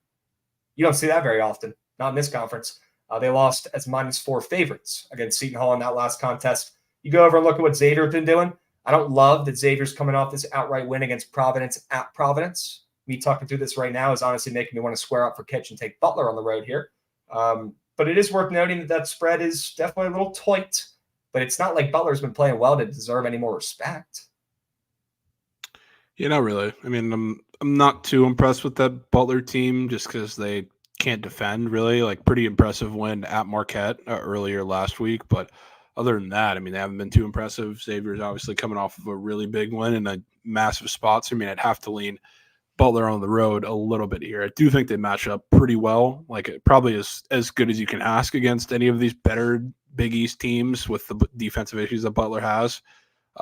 You don't see that very often, not in this conference. They lost as -4 favorites against Seton Hall in that last contest. You go over and look at what Xavier's been doing. I don't love that Xavier's coming off this outright win against Providence at Providence. Me talking through this right now is honestly making me want to square up for Kitch and take Butler on the road here. But it is worth noting that spread is definitely a little tight. But it's not like Butler's been playing well to deserve any more respect.
Yeah, not really. I'm not too impressed with that Butler team just because they can't defend, really. Like, pretty impressive win at Marquette earlier last week. But other than that, they haven't been too impressive. Xavier's obviously coming off of a really big win in a massive spot. So, I'd have to lean Butler on the road a little bit here. I do think they match up pretty well. Like, it probably is as good as you can ask against any of these better Big East teams with the defensive issues that Butler has.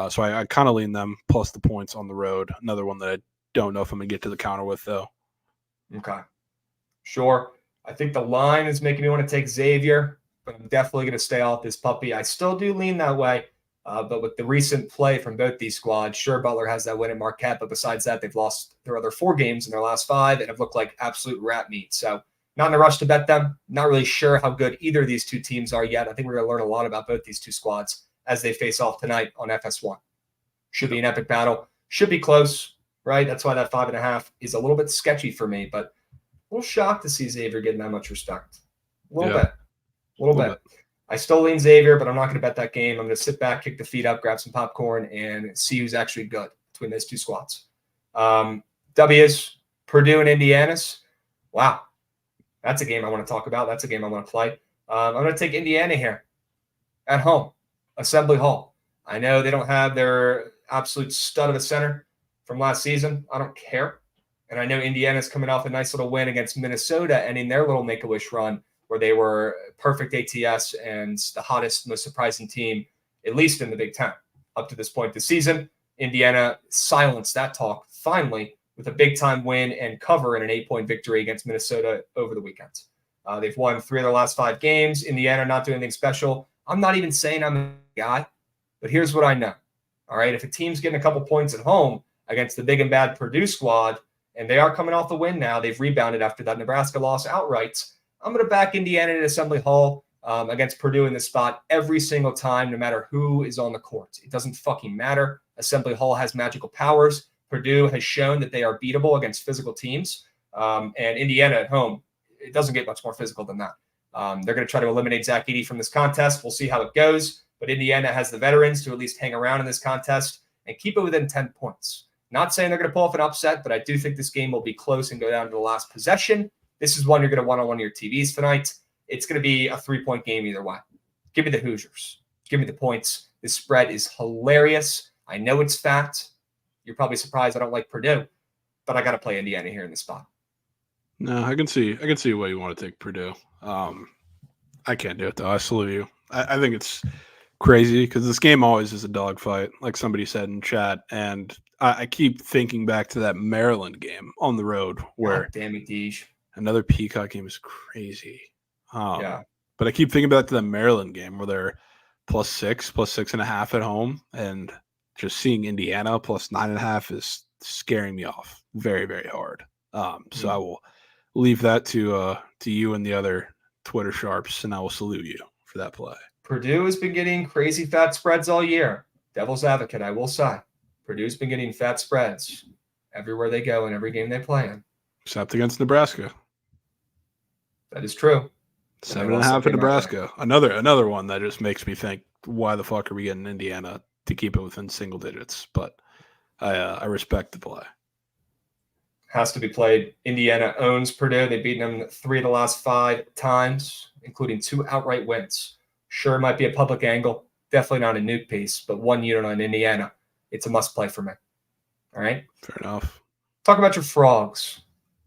So I kind of lean them plus the points on the road. Another one that I don't know if I'm going to get to the counter with, though.
Okay. Sure. I think the line is making me want to take Xavier, but I'm definitely going to stay off this puppy. I still do lean that way. But with the recent play from both these squads, sure, Butler has that win at Marquette, but besides that, they've lost their other 4 games in their last 5 and have looked like absolute rat meat. So not in a rush to bet them. Not really sure how good either of these two teams are yet. I think we're going to learn a lot about both these two squads as they face off tonight on FS1. Should be an epic battle. Should be close, right? That's why that 5.5 is a little bit sketchy for me, but a little shocked to see Xavier getting that much respect. A little bit. I still lean Xavier, but I'm not going to bet that game. I'm going to sit back, kick the feet up, grab some popcorn, and see who's actually good between those two squads. W's, Purdue and Indiana's. Wow. That's a game I want to talk about. That's a game I want to play. I'm going to take Indiana here at home, Assembly Hall. I know they don't have their absolute stud of a center from last season. I don't care. And I know Indiana's coming off a nice little win against Minnesota, ending their little Make-A-Wish run where they were perfect ATS and the hottest, most surprising team, at least in the Big Ten, up to this point this season. Indiana silenced that talk finally with a big-time win and cover in an 8-point victory against Minnesota over the weekend. They've won 3 of their last 5 games. Indiana not doing anything special. I'm not even saying I'm a guy, but here's what I know. All right, if a team's getting a couple points at home against the big and bad Purdue squad, and they are coming off the win now, they've rebounded after that Nebraska loss outright, I'm going to back Indiana at Assembly Hall against Purdue in this spot every single time, no matter who is on the court. It doesn't fucking matter. Assembly Hall has magical powers. Purdue has shown that they are beatable against physical teams. And Indiana at home, it doesn't get much more physical than that. They're going to try to eliminate Zach Edey from this contest. We'll see how it goes. But Indiana has the veterans to at least hang around in this contest and keep it within 10 points. Not saying they're going to pull off an upset, but I do think this game will be close and go down to the last possession. This is one you're going to want on one of your TVs tonight. It's going to be a 3-point game either way. Give me the Hoosiers. Give me the points. This spread is hilarious. I know it's fact. You're probably surprised I don't like Purdue, but I got to play Indiana here in this spot.
No, I can see why you want to take Purdue. I can't do it though. I salute you. I think it's crazy because this game always is a dogfight, like somebody said in chat, and I keep thinking back to that Maryland game on the road where
God damn it, Deej.
Another Peacock game is crazy.
Yeah.
But I keep thinking back to the Maryland game where they're +6, +6.5 at home, and just seeing Indiana +9.5 is scaring me off very, very hard. So I will leave that to you and the other Twitter sharps, and I will salute you for that play.
Purdue has been getting crazy fat spreads all year. Devil's advocate, I will say. Purdue's been getting fat spreads everywhere they go in every game they play in.
Except against Nebraska.
That is true.
7.5 in Nebraska. Another one that just makes me think, why the fuck are we getting Indiana to keep it within single digits? But I respect the play.
Has to be played. Indiana owns Purdue. They've beaten them 3 of the last 5 times, including 2 outright wins. Sure, might be a public angle. Definitely not a nuke piece, but 1 unit on Indiana. It's a must play for me. All right?
Fair enough.
Talk about your Frogs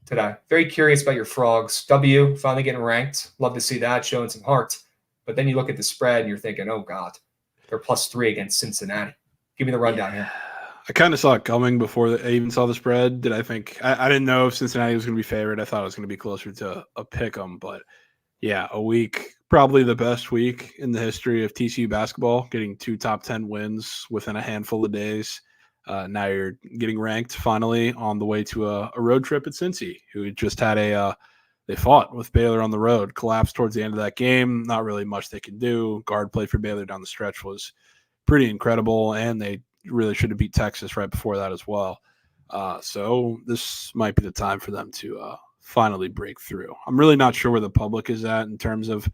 today. Very curious about your Frogs. W finally getting ranked. Love to see that, showing some heart. But then you look at the spread and you're thinking, oh, God, they're +3 against Cincinnati. Give me the rundown here.
I kind of saw it coming before I even saw the spread. Did I think I didn't know if Cincinnati was going to be favored. I thought it was going to be closer to a pick 'em, but yeah, a week, probably the best week in the history of TCU basketball, getting 2 top 10 wins within a handful of days. Now you're getting ranked finally on the way to a road trip at Cincy, who just had they fought with Baylor on the road, collapsed towards the end of that game. Not really much they could do. Guard play for Baylor down the stretch was pretty incredible, and they really should have beat Texas right before that as well. So this might be the time for them to finally break through. I'm really not sure where the public is at in terms of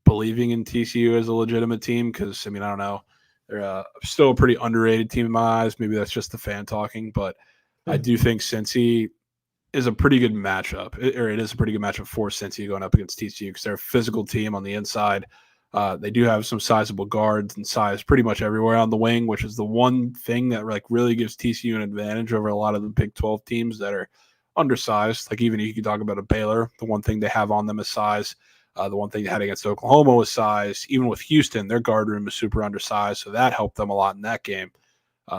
believing in TCU as a legitimate team because, I mean, I don't know. They're still a pretty underrated team in my eyes. Maybe that's just the fan talking, but I do think Cincy is a pretty good matchup, or it is a pretty good matchup for Cincy going up against TCU because they're a physical team on the inside. They do have some sizable guards and size pretty much everywhere on the wing, which is the one thing that like really gives TCU an advantage over a lot of the Big 12 teams that are undersized. Like even you could talk about a Baylor, the one thing they have on them is size. The one thing they had against Oklahoma was size. Even with Houston, their guard room is super undersized, so that helped them a lot in that game.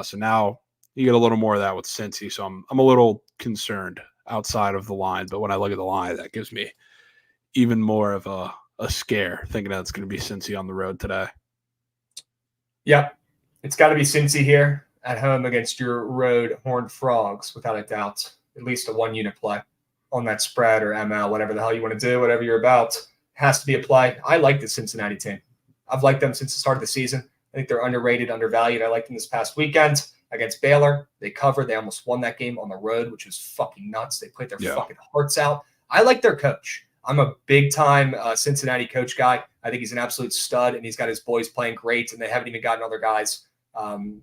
So now you get a little more of that with Cincy. So I'm a little concerned outside of the line, but when I look at the line, that gives me even more of a scare thinking that it's going to be Cincy on the road today.
Yeah, it's got to be Cincy here at home against your road Horned Frogs, without a doubt. At least a 1-unit play on that spread or ML, whatever the hell you want to do, whatever you're about. Has to be a play. I like the Cincinnati team. I've liked them since the start of the season. I think they're underrated, undervalued. I liked them this past weekend against Baylor. They covered. They almost won that game on the road, which was fucking nuts. They played their fucking hearts out. I like their coach. I'm a big-time Cincinnati coach guy. I think he's an absolute stud, and he's got his boys playing great, and they haven't even gotten other guys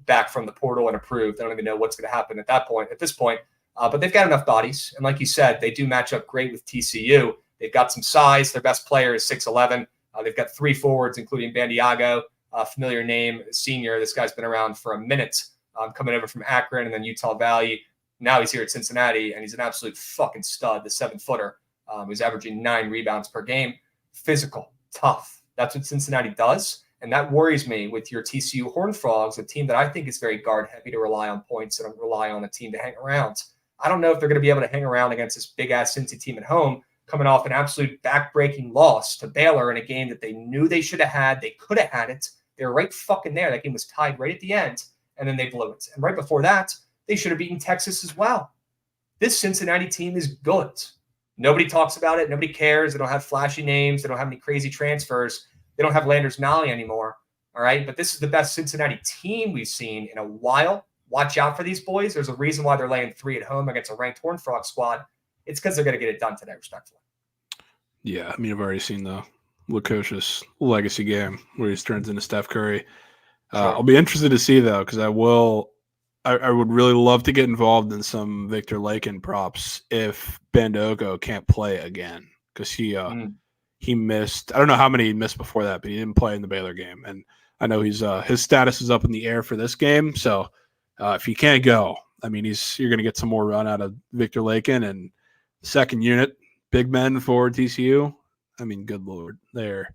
back from the portal and approved. I don't even know what's going to happen at this point. But they've got enough bodies. And like you said, they do match up great with TCU. They've got some size. Their best player is 6'11". They've got 3 forwards, including Bandiago, a familiar name, senior. This guy's been around for a minute, coming over from Akron and then Utah Valley. Now he's here at Cincinnati, and he's an absolute fucking stud, the 7-footer. Who's averaging 9 rebounds per game. Physical, tough. That's what Cincinnati does. And that worries me with your TCU Horned Frogs, a team that I think is very guard heavy to rely on points and rely on a team to hang around. I don't know if they're going to be able to hang around against this big-ass Cincy team at home, coming off an absolute back-breaking loss to Baylor in a game that they knew they should have had. They could have had it. They were right fucking there. That game was tied right at the end, and then they blew it. And right before that, they should have beaten Texas as well. This Cincinnati team is good. Nobody talks about it. Nobody cares. They don't have flashy names. They don't have any crazy transfers. They don't have Landers Nolly anymore. All right. But this is the best Cincinnati team we've seen in a while. Watch out for these boys. There's a reason why they're laying 3 at home against a ranked Horned Frog squad. It's because they're going to get it done today, respectfully.
Yeah. I mean, I've already seen the Lukosius legacy game where he turns into Steph Curry.
Sure.
I'll be interested to see, though, because I would really love to get involved in some Victor Lakin props if Bandogo can't play again, because he missed. I don't know how many he missed before that, but he didn't play in the Baylor game. And I know he's his status is up in the air for this game. So if he can't go, I mean, you're going to get some more run out of Victor Lakin and second unit, big men for TCU. I mean, good Lord, they're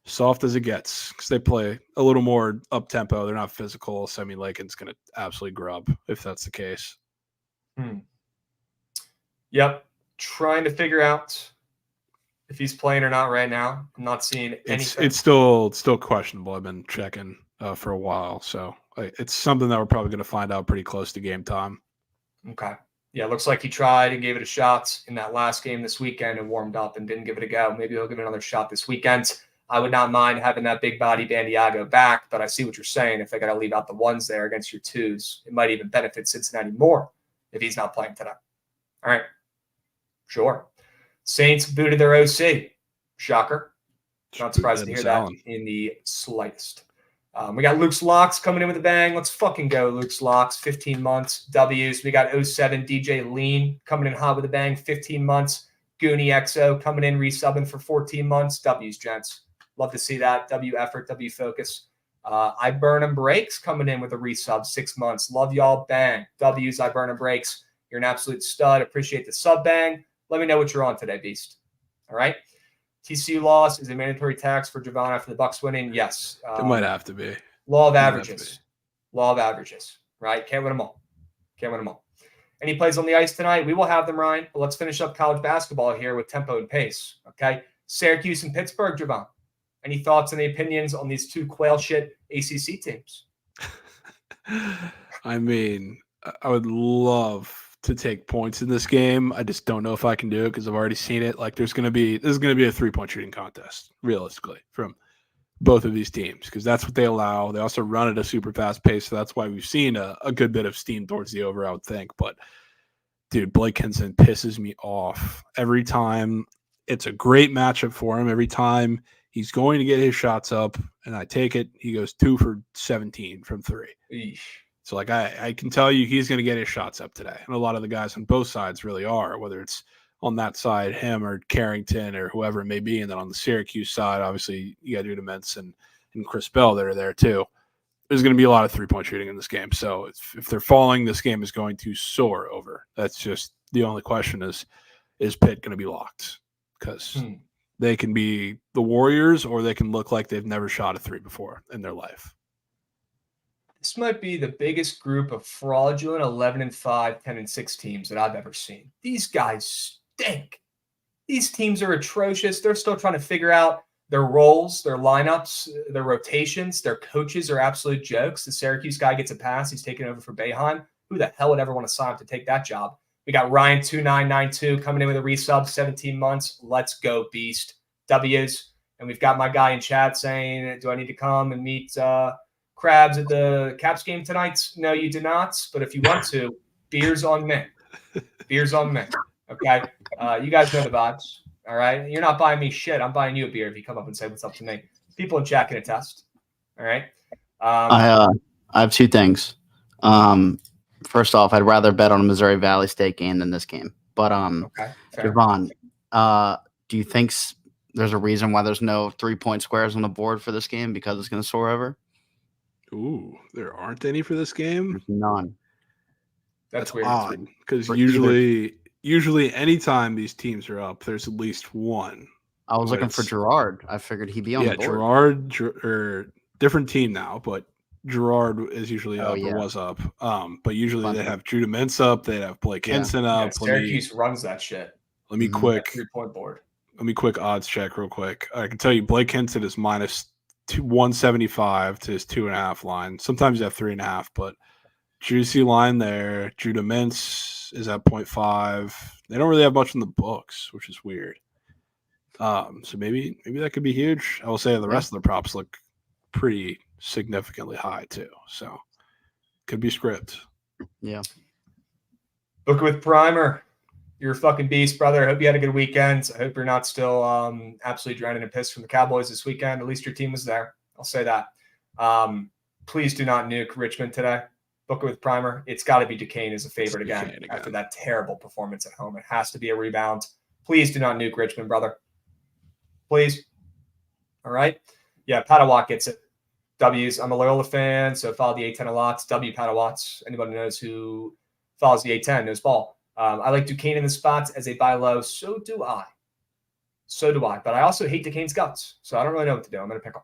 soft as it gets because they play a little more up tempo. They're not physical. So I mean, Lakin's going to absolutely grub if that's the case.
Yep. Trying to figure out if he's playing or not right now. I'm not seeing anything.
It's still questionable. I've been checking for a while. So it's something that we're probably going to find out pretty close to game time.
Okay. Yeah, it looks like he tried and gave it a shot in that last game this weekend and warmed up and didn't give it a go. Maybe he'll give it another shot this weekend. I would not mind having that big body Bandiago back, but I see what you're saying. If they got to leave out the ones there against your twos, it might even benefit Cincinnati more if he's not playing today. All right. Sure. Saints booted their OC. Shocker. Not surprised to hear that in the slightest. We got Luke's Locks coming in with a bang. Let's fucking go, Luke's Locks. 15 months. W's. We got 07 DJ Lean coming in hot with a bang. 15 months. Goonie XO coming in, resubbing for 14 months. W's, gents. Love to see that. W effort, W focus. I Burn 'em Breaks coming in with a resub. 6 months. Love y'all. Bang. W's, I Burn 'em Breaks. You're an absolute stud. Appreciate the sub bang. Let me know what you're on today, Beast. All right. TCU loss is a mandatory tax for Javon after the Bucks winning. Yes.
It might have to be.
Law of averages. Law of averages. Right? Can't win them all. Can't win them all. Any plays on the ice tonight? We will have them, Ryan. But let's finish up college basketball here with tempo and pace. Okay. Syracuse and Pittsburgh, Javon. Any thoughts and opinions on these two quail shit ACC teams?
I mean, I would love to take points in this game. I just don't know if I can do it because I've already seen it. Like this is going to be a 3-point shooting contest, realistically, from both of these teams because that's what they allow. They also run at a super fast pace, so that's why we've seen a good bit of steam towards the over, I would think. But dude, Blake Hinson pisses me off every time. It's a great matchup for him. Every time he's going to get his shots up, and I take it, he goes 2 for 17 from 3.
Eesh.
So, like, I can tell you he's going to get his shots up today. And a lot of the guys on both sides really are, whether it's on that side, him or Carrington or whoever it may be. And then on the Syracuse side, obviously, you got Udements and Chris Bell that are there too. There's going to be a lot of 3-point shooting in this game. So, if they're falling, this game is going to soar over. That's just the only question is Pitt going to be locked? Because they can be the Warriors or they can look like they've never shot a 3 before in their life.
This might be the biggest group of fraudulent 11-5, 10-6 teams that I've ever seen. These guys stink. These teams are atrocious. They're still trying to figure out their roles, their lineups, their rotations. Their coaches are absolute jokes. The Syracuse guy gets a pass. He's taking over for Boeheim. Who the hell would ever want to sign up to take that job? We got Ryan 2992 coming in with a resub, 17 months. Let's go, Beast. W's. And we've got my guy in chat saying, do I need to come and meet Krabs at the Caps game tonight? No, you do not. But if you want to, beers on me. Beers on me. Okay? You guys know the vibes. All right? You're not buying me shit. I'm buying you a beer if you come up and say what's up to me. People in chat can attest. All right?
I have 2 things. First off, I'd rather bet on a Missouri Valley State game than this game. But
okay,
Javon, do you think there's a reason why there's no 3-point squares on the board for this game because it's going to soar over?
Ooh, there aren't any for this game?
There's none.
That's weird.
odd because
For
usually anytime these teams are up, there's at least one.
I was looking for
It's-
Gerard. I figured he'd be on the board.
Gerard, or different team now, but Gerard is usually
Oh,
up
yeah.
or was up. But usually
Funny.
they have Judah Mintz up, they have Blake
Yeah.
Hinson
Yeah,
up.
Syracuse runs that shit.
Let me
Mhm.
quick
3-point board.
odds check real quick. I can tell you Blake Hinson is minus 175 to his 2.5 line. Sometimes you have 3.5, but juicy line there. Judah Mintz is at 0.5. They don't really have much in the books, which is weird. So maybe that could be huge. I will say the rest of the props look pretty significantly high too. So could be script.
Yeah.
Book with Primer. You're a fucking beast, brother. I hope you had a good weekend. I hope you're not still absolutely drowning in piss from the Cowboys this weekend. At least your team was there. I'll say that. Please do not nuke Richmond today. Book it with Primer. It's got to be Duquesne as a favorite again after that terrible performance at home. It has to be a rebound. Please do not nuke Richmond, brother. Please. All right. Yeah, Padawat gets it. W's. I'm a Loyola fan, so follow the A10 a lot. W Padawats. Anybody knows who follows the A10 knows ball. I like Duquesne in the spots as a buy low. So do I. But I also hate Duquesne's guts, so I don't really know what to do. I'm going to pick them.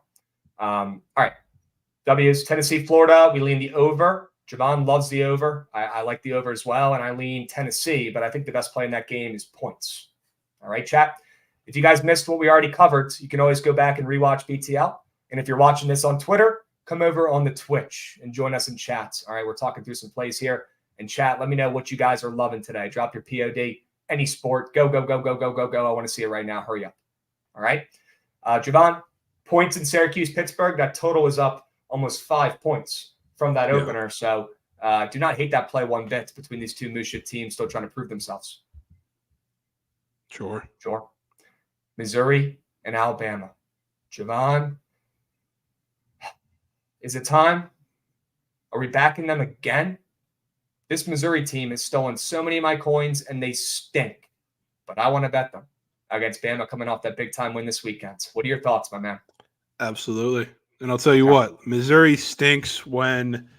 All right. W's. Tennessee, Florida. We lean the over. Javon loves the over. I like the over as well, and I lean Tennessee, but I think the best play in that game is points. All right, chat? If you guys missed what we already covered, you can always go back and rewatch BTL. And if you're watching this on Twitter, come over on the Twitch and join us in chat. All right, we're talking through some plays here. And chat, let me know what you guys are loving today. Drop your POD, any sport. Go. I want to see it right now. Hurry up. All right. Javon, points in Syracuse, Pittsburgh. That total is up almost 5 points from that opener. So do not hate that play one bit between these two Moose Shit teams still trying to prove themselves.
Sure.
Missouri and Alabama. Javon, is it time? Are we backing them again? This Missouri team has stolen so many of my coins, and they stink. But I want to bet them against Bama coming off that big-time win this weekend. What are your thoughts, my man?
Absolutely. And I'll tell you what, Missouri stinks when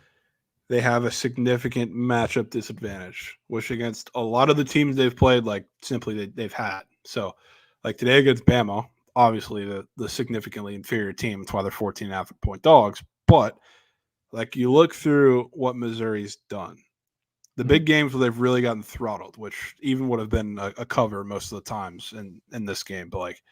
they have a significant matchup disadvantage, which against a lot of the teams they've played, like simply they've had. So like today against Bama, obviously the significantly inferior team. That's why they're 14.5-point dogs. But like you look through what Missouri's done, the big games where they've really gotten throttled, which even would have been a cover most of the times in this game. But like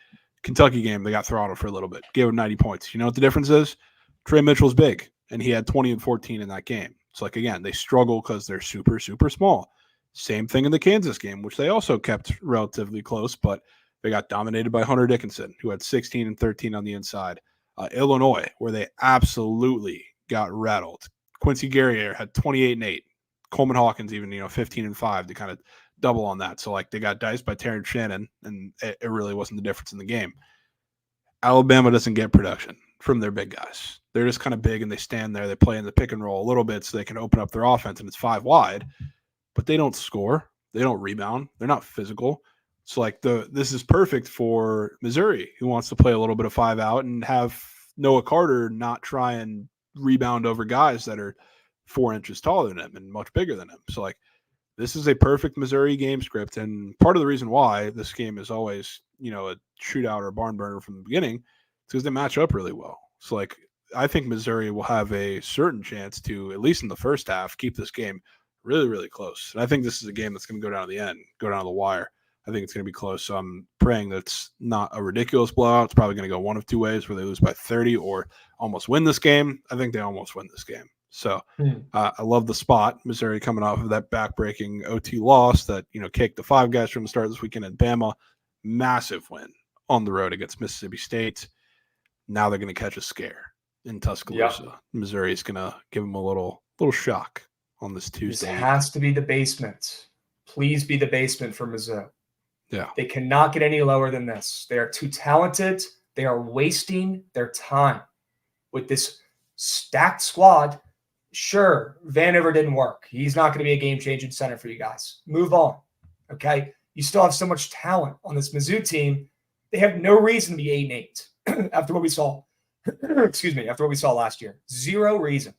Kentucky game, they got throttled for a little bit, gave them 90 points. You know what the difference is? Trey Mitchell's big, and he had 20 and 14 in that game. So like again, they struggle because they're super, super small. Same thing in the Kansas game, which they also kept relatively close, but they got dominated by Hunter Dickinson, who had 16 and 13 on the inside. Illinois, where they absolutely got rattled. Quincy Guerriere had 28 and 8. Coleman Hawkins even, 15 and 5 to kind of double on that. So like they got diced by Terrence Shannon, and it really wasn't the difference in the game. Alabama doesn't get production from their big guys. They're just kind of big, and they stand there. They play in the pick and roll a little bit so they can open up their offense, and it's 5 wide. But they don't score. They don't rebound. They're not physical. So like this is perfect for Missouri, who wants to play a little bit of 5 out and have Noah Carter not try and rebound over guys that are 4 inches taller than him and much bigger than him. So like this is a perfect Missouri game script. And part of the reason why this game is always, a shootout or a barn burner from the beginning is because they match up really well. So like I think Missouri will have a certain chance to, at least in the first half, keep this game really, really close. And I think this is a game that's going to go down to the end, go down to the wire. I think it's going to be close. So I'm praying that it's not a ridiculous blowout. It's probably going to go one of two ways, where they lose by 30 or almost win this game. I think they almost win this game. So I love the spot. Missouri coming off of that back-breaking OT loss that, kicked the 5 guys from the start this weekend. And Bama, massive win on the road against Mississippi State. Now they're going to catch a scare in Tuscaloosa. Yep. Missouri is going to give them a little shock on this Tuesday.
This has to be the basement. Please be the basement for Mizzou.
Yeah.
They cannot get any lower than this. They are too talented. They are wasting their time with this stacked squad. Sure, Vanover didn't work. He's not going to be a game-changing center for you guys. Move on, okay? You still have so much talent on this Mizzou team. They have no reason to be 8-8 after what we saw. After what we saw last year. Zero reason,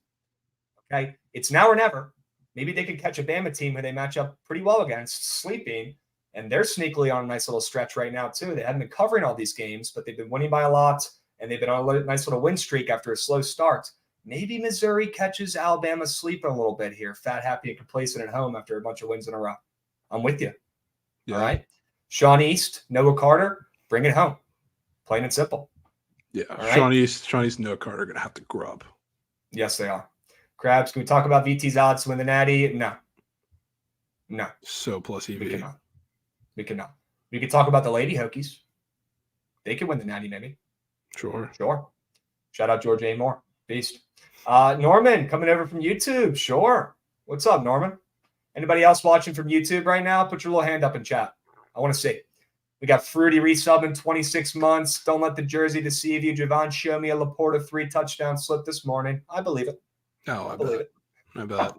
okay? It's now or never. maybe they could catch a Bama team who they match up pretty well against, sleeping, and they're sneakily on a nice little stretch right now too. They haven't been covering all these games, but they've been winning by a lot, and they've been on a nice little win streak after a slow start. Maybe Missouri catches Alabama sleeping a little bit here, fat, happy, and complacent at home after a bunch of wins in a row. I'm with you. Yeah. All right. Sean East, Noah Carter, bring it home. Plain and simple.
Yeah. Right? Sean East, Noah Carter are going to have to grub.
Yes, they are. Krabs, can we talk about VT's odds to win the Natty? No.
So plus EV.
We cannot. We could talk about the Lady Hokies. They could win the Natty, maybe.
Sure.
Shout out George A. Moore. Beast. Norman, coming over from YouTube. Sure. What's up, Norman? Anybody else watching from YouTube right now? Put your little hand up in chat. I want to see. We got Fruity resubbing 26 months. Don't let the jersey deceive you. Javon, show me a Laporta 3-touchdown slip this morning. I believe it.
No, I believe it. I bet.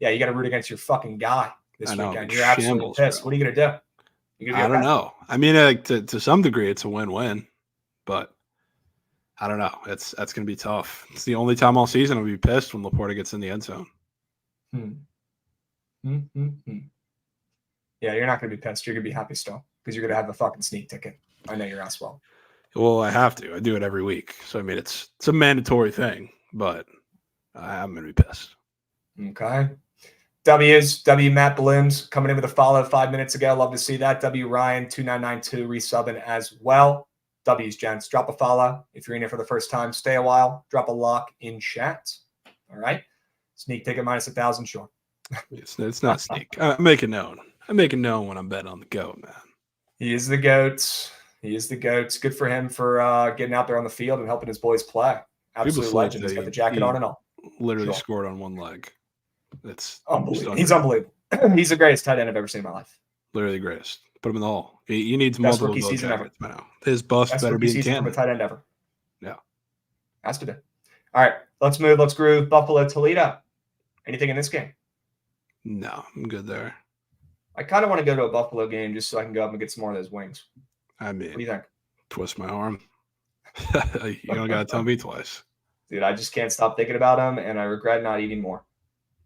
Yeah, you got to root against your fucking guy this weekend. You're absolutely pissed. Bro. What are you going to do?
I don't know. I mean, to some degree, it's a win-win, but I don't know. That's going to be tough. It's the only time all season I'll be pissed when Laporta gets in the end zone.
Yeah, you're not going to be pissed. You're going to be happy still because you're going to have a fucking sneak ticket. I know your ass well.
Well, I have to. I do it every week. So, I mean, it's a mandatory thing, but I'm going to be pissed.
Okay. W Matt Blims coming in with a follow 5 minutes ago. Love to see that. W Ryan 2992 resubbing as well. W's, gents. Drop a follow. If you're in here for the first time, stay a while. Drop a lock in chat. All right. Sneak ticket minus 1,000, sure.
It's not sneak. I make it known. I make it known when I'm betting on the GOAT, man.
He is the GOAT. Good for him for getting out there on the field and helping his boys play. Absolute legend. He's got the jacket on and all.
Literally scored on one leg. It's
unbelievable. He's unbelievable. He's the greatest tight end I've ever seen in my life.
Literally the greatest. Put him in the hall. He needs multiple jackets by now. His bust better be in Canada.
From a tight end ever.
Yeah.
Has to be. All right. Let's move. Let's groove. Buffalo, Toledo. Anything in this game?
No, I'm good there.
I kind of want to go to a Buffalo game just so I can go up and get some more of those wings.
I mean,
what do you think?
Twist my arm. You don't got to tell me twice.
Dude, I just can't stop thinking about them, and I regret not eating more.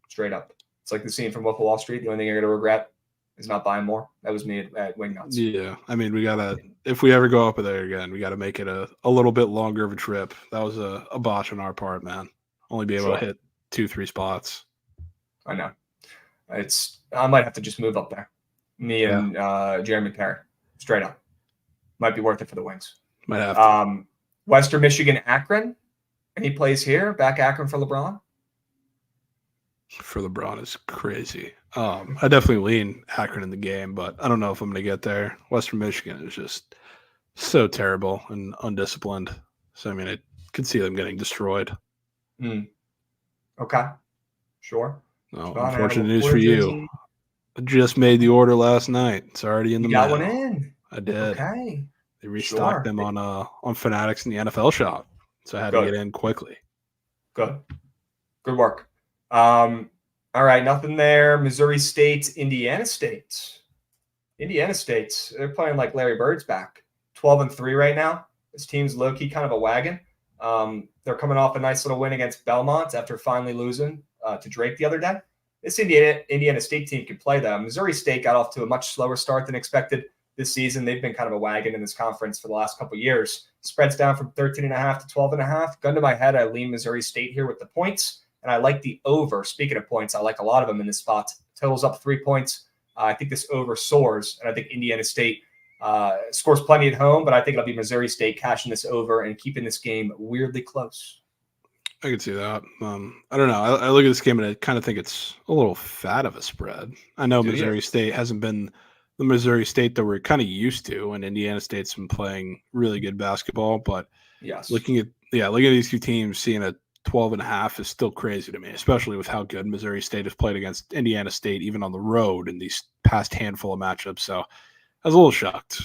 Straight up. It's like the scene from Wolf of Wall Street. The only thing you're going to regret is not buying more. That was me at Wingnuts.
Yeah. I mean, we got to – if we ever go up there again, we got to make it a little bit longer of a trip. That was a botch on our part, man. Only be able to hit 2-3 spots.
I know. I might have to just move up there. Me and Jeremy Perry. Straight up. Might be worth it for the wings.
Might have to.
Western Michigan, Akron. And he plays here. Back Akron for LeBron.
For LeBron is crazy. I definitely lean Akron in the game, but I don't know if I'm going to get there. Western Michigan is just so terrible and undisciplined. So, I mean, I could see them getting destroyed.
Okay. Sure.
No, unfortunate news for you. I just made the order last night. It's already in the mail.
You got one in?
I did.
Okay.
They restocked them on Fanatics in the NFL shop. So I had to get in quickly.
Good work. All right, nothing there. Missouri State, Indiana State. They're playing like Larry Bird's back. 12-3 right now. This team's low-key kind of a wagon. They're coming off a nice little win against Belmont after finally losing to Drake the other day. This Indiana State team can play, though. Missouri State got off to a much slower start than expected this season. They've been kind of a wagon in this conference for the last couple of years. Spreads down from 13.5 to 12.5. Gun to my head, I lean Missouri State here with the points, and I like the over. Speaking of points, I like a lot of them in this spot. Totals up 3 points. I think this over soars, and I think Indiana State scores plenty at home, but I think it'll be Missouri State cashing this over and keeping this game weirdly close.
I can see that. I don't know. I look at this game and I kind of think it's a little fat of a spread. I know Missouri State hasn't been the Missouri State that we're kind of used to, and Indiana State's been playing really good basketball. But looking at these two teams, seeing a 12.5 is still crazy to me, especially with how good Missouri State has played against Indiana State, even on the road in these past handful of matchups. So I was a little shocked.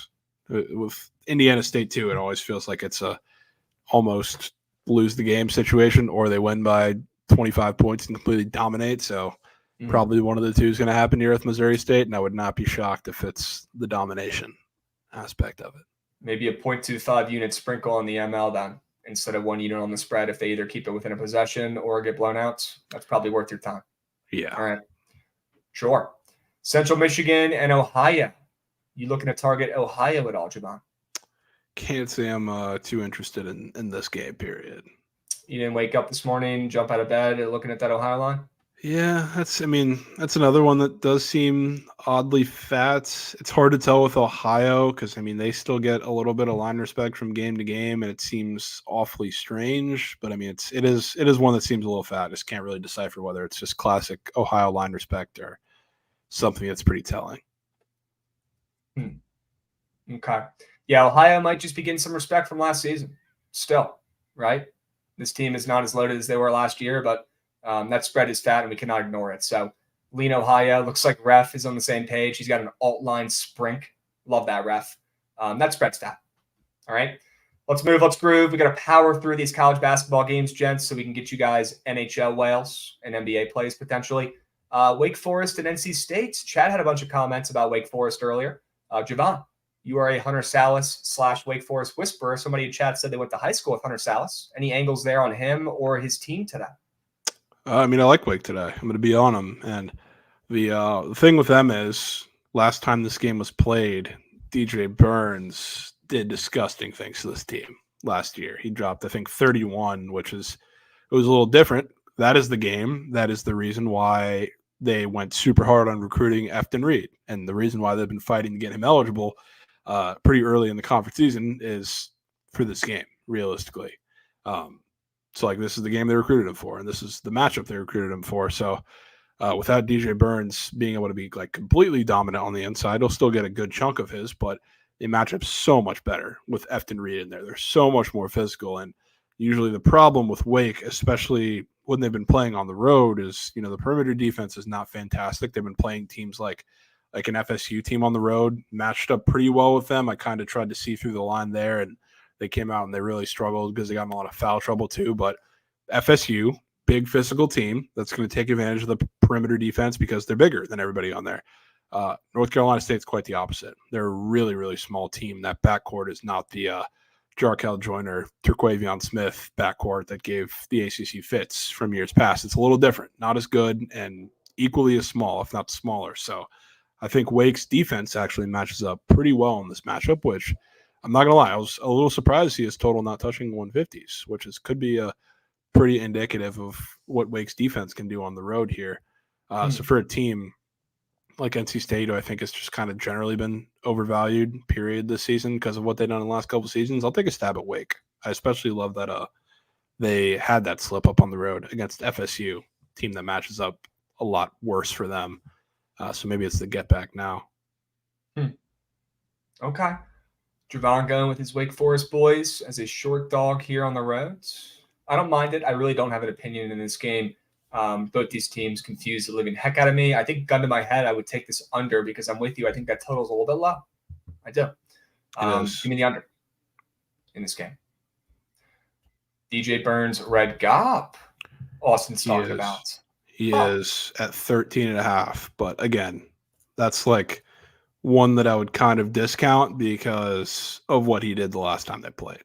With Indiana State too, it always feels like it's a almost lose the game situation, or they win by 25 points and completely dominate. So probably one of the two is going to happen here with Missouri State, and I would not be shocked if it's the domination aspect of it.
Maybe a 0.25 unit sprinkle on the ML then, instead of 1 unit on the spread if they either keep it within a possession or get blown out. That's probably worth your time.
Yeah.
All right. Sure. Central Michigan and Ohio. You looking to target Ohio at all, Javon?
Can't say I'm too interested in this game, period.
You didn't wake up this morning, jump out of bed, looking at that Ohio line?
Yeah, that's another one that does seem oddly fat. It's hard to tell with Ohio because they still get a little bit of line respect from game to game, and it seems awfully strange. But it is one that seems a little fat. I just can't really decipher whether it's just classic Ohio line respect or something that's pretty telling.
Okay. Yeah, Ohio might just be getting some respect from last season. Still, right? This team is not as loaded as they were last year, but that spread is fat and we cannot ignore it. So lean Ohio. Looks like ref is on the same page. He's got an alt line sprink. Love that ref. That spread's fat. All right. Let's move. Let's groove. We got to power through these college basketball games, gents, so we can get you guys NHL whales and NBA plays potentially. Wake Forest and NC State. Chad had a bunch of comments about Wake Forest earlier. Javon, you are a Hunter Salas / Wake Forest whisperer. Somebody in chat said they went to high school with Hunter Salas. Any angles there on him or his team today?
I like Wake today. I'm going to be on them. And the thing with them is last time this game was played, DJ Burns did disgusting things to this team last year. He dropped, I think, 31, it was a little different. That is the game. That is the reason why they went super hard on recruiting Efton Reed. And the reason why they've been fighting to get him eligible pretty early in the conference season is for this game, realistically. So this is the game they recruited him for, and this is the matchup they recruited him for. So without DJ Burns being able to be completely dominant on the inside, he'll still get a good chunk of his, but the matchup's so much better with Efton Reed in there. They're so much more physical, and usually the problem with Wake, especially when they've been playing on the road, is the perimeter defense is not fantastic. They've been playing teams like an FSU team on the road, matched up pretty well with them. I kind of tried to see through the line there, and they came out and they really struggled because they got in a lot of foul trouble too. But FSU, big physical team that's going to take advantage of the perimeter defense because they're bigger than everybody on there. North Carolina State's quite the opposite. They're a really, really small team. That backcourt is not the Jarkel Joyner, Terquavion Smith backcourt that gave the ACC fits from years past. It's a little different, not as good, and equally as small, if not smaller. So I think Wake's defense actually matches up pretty well in this matchup, which I'm not going to lie, I was a little surprised to see his total not touching 150s, which could be a pretty indicative of what Wake's defense can do on the road here. So for a team like NC State, who I think has just kind of generally been overvalued, period, this season because of what they've done in the last couple of seasons, I'll take a stab at Wake. I especially love that they had that slip up on the road against FSU, team that matches up a lot worse for them. So maybe it's the get back now.
Okay. Javon going with his Wake Forest boys as a short dog here on the road. I don't mind it. I really don't have an opinion in this game. Both these teams confuse the living heck out of me. I think, gun to my head, I would take this under because I'm with you. I think that total's a little bit low. I do. Give me the under in this game. DJ Burns, Red Gop. Austin's talking about.
He is at 13.5. But again, that's one that I would kind of discount because of what he did the last time they played.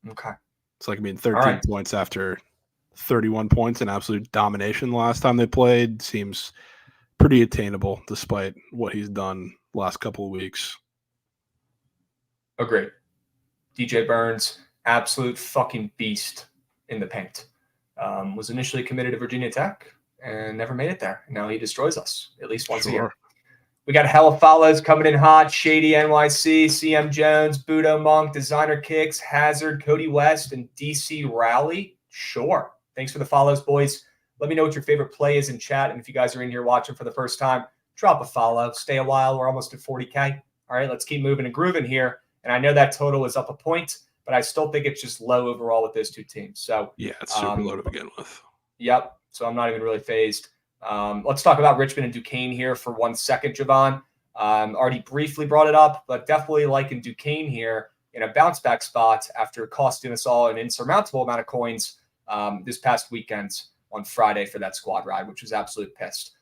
Okay.
It's 13 points after 31 points and absolute domination the last time they played seems pretty attainable despite what he's done the last couple of weeks.
Agreed. DJ Burns, absolute fucking beast in the paint. Was initially committed to Virginia Tech and never made it there. Now he destroys us at least once a year. We got hella follows coming in hot. Shady NYC, CM Jones, Budo Monk, Designer Kicks, Hazard, Cody West, and DC Rally. Sure. Thanks for the follows, boys. Let me know what your favorite play is in chat. And if you guys are in here watching for the first time, drop a follow. Stay a while. We're almost at 40K. All right, let's keep moving and grooving here. And I know that total is up a point, but I still think it's just low overall with those two teams. So
yeah, it's super low to begin with.
Yep. So I'm not even really phased. Let's talk about Richmond and Duquesne here for 1 second, Javon. Already briefly brought it up, but definitely liking Duquesne here in a bounce back spot after costing us all an insurmountable amount of coins this past weekend on Friday for that squad ride, which was absolute pissed.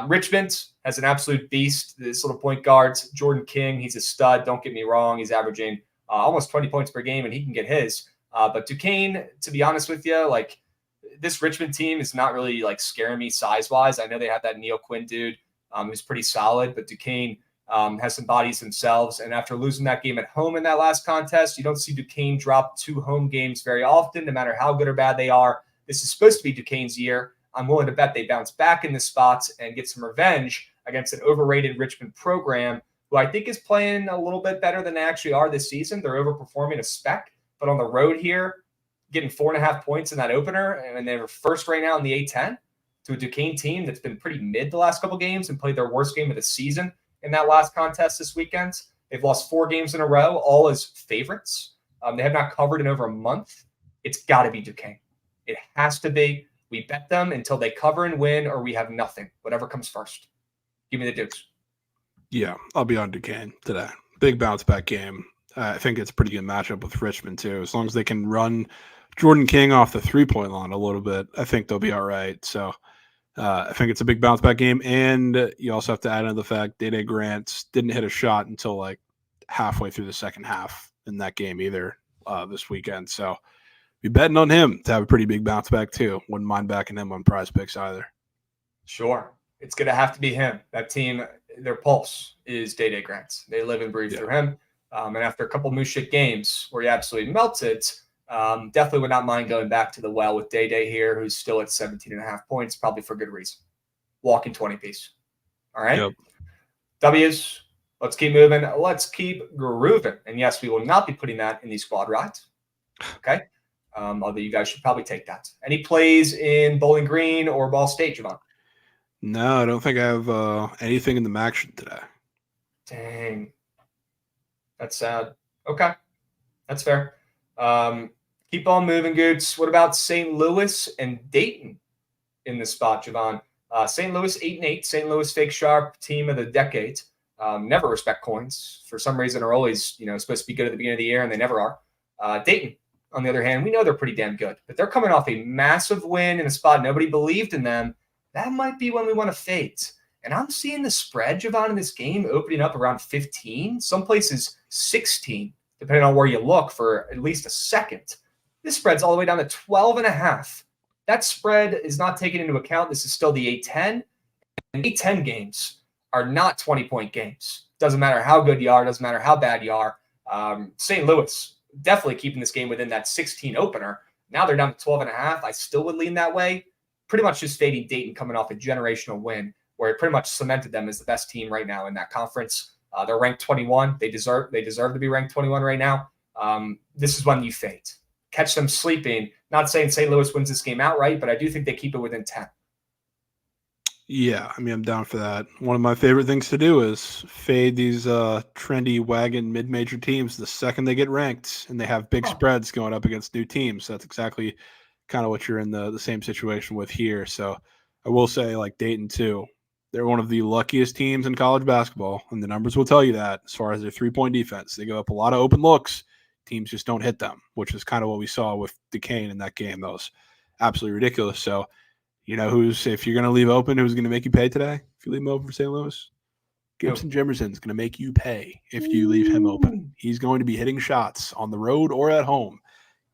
Richmond has an absolute beast. This little point guards, Jordan King, he's a stud. Don't get me wrong. He's averaging almost 20 points per game, and he can get his. But Duquesne, to be honest with you, this Richmond team is not really like scaring me size-wise. I know they have that Neil Quinn dude who's pretty solid, but Duquesne has some bodies themselves. And after losing that game at home in that last contest, you don't see Duquesne drop 2 home games very often, no matter how good or bad they are. This is supposed to be Duquesne's year. I'm willing to bet they bounce back in the spots and get some revenge against an overrated Richmond program, who I think is playing a little bit better than they actually are this season. They're overperforming a spec, but on the road here, getting 4.5 points in that opener, and they're first right now in the A10 to a Duquesne team that's been pretty mid the last couple games and played their worst game of the season in that last contest this weekend. They've lost 4 games in a row, all as favorites. They have not covered in over a month. It's got to be Duquesne. It has to be. We bet them until they cover and win, or we have nothing. Whatever comes first. Give me the Dukes.
Yeah, I'll be on Duquesne today. Big bounce back game. I think it's a pretty good matchup with Richmond, too. As long as they can run Jordan King off the 3-point line a little bit, I think they'll be all right. So I think it's a big bounce back game. And you also have to add in the fact Day Grant didn't hit a shot until like halfway through the second half in that game either this weekend. So be betting on him to have a pretty big bounce back, too. Wouldn't mind backing him on Prize Picks either.
Sure. It's going to have to be him. That team, their pulse is Day Grant. They live and breathe through him. And after a couple moose shit games where he absolutely melted, definitely would not mind going back to the well with Day here, who's still at 17.5 points, probably for good reason. Walking 20-piece. All right?
Yep.
W's. Let's keep moving. Let's keep grooving. And yes, we will not be putting that in the squad rides. Okay? Although you guys should probably take that. Any plays in Bowling Green or Ball State, Javon?
No, I don't think I have anything in the action today.
Dang. That's sad. Okay. That's fair. Keep on moving, Goots. What about St. Louis and Dayton in this spot, Javon? St. Louis 8-8. St. Louis fake sharp team of the decade. Never respect coins. For some reason are always, supposed to be good at the beginning of the year, and they never are. Dayton, on the other hand, we know they're pretty damn good, but they're coming off a massive win in a spot nobody believed in them. That might be when we want to fade. And I'm seeing the spread, Javon, in this game opening up around 15, some places 16, depending on where you look for at least a second. This spread's all the way down to 12.5. That spread is not taken into account. This is still the A10. And A10 games are not 20-point games. Doesn't matter how good you are. Doesn't matter how bad you are. St. Louis definitely keeping this game within that 16 opener. Now they're down to 12.5. I still would lean that way. Pretty much just fading Dayton coming off a generational win where it pretty much cemented them as the best team right now in that conference. They're ranked 21. They deserve to be ranked 21 right now. This is when you fade. Catch them sleeping. Not saying St. Louis wins this game outright, but I do think they keep it within 10.
Yeah, I'm down for that. One of my favorite things to do is fade these trendy wagon mid-major teams the second they get ranked and they have big spreads going up against new teams. That's exactly kind of what you're in the same situation with here. So I will say, like Dayton too, they're one of the luckiest teams in college basketball, and the numbers will tell you that as far as their 3-point defense. They give up a lot of open looks. Teams just don't hit them, which is kind of what we saw with Duquesne in that game. That was absolutely ridiculous. So, if you're going to leave open, who's going to make you pay today? If you leave him open for St. Louis, Gibson Jimerson's going to make you pay if you leave him open. He's going to be hitting shots on the road or at home.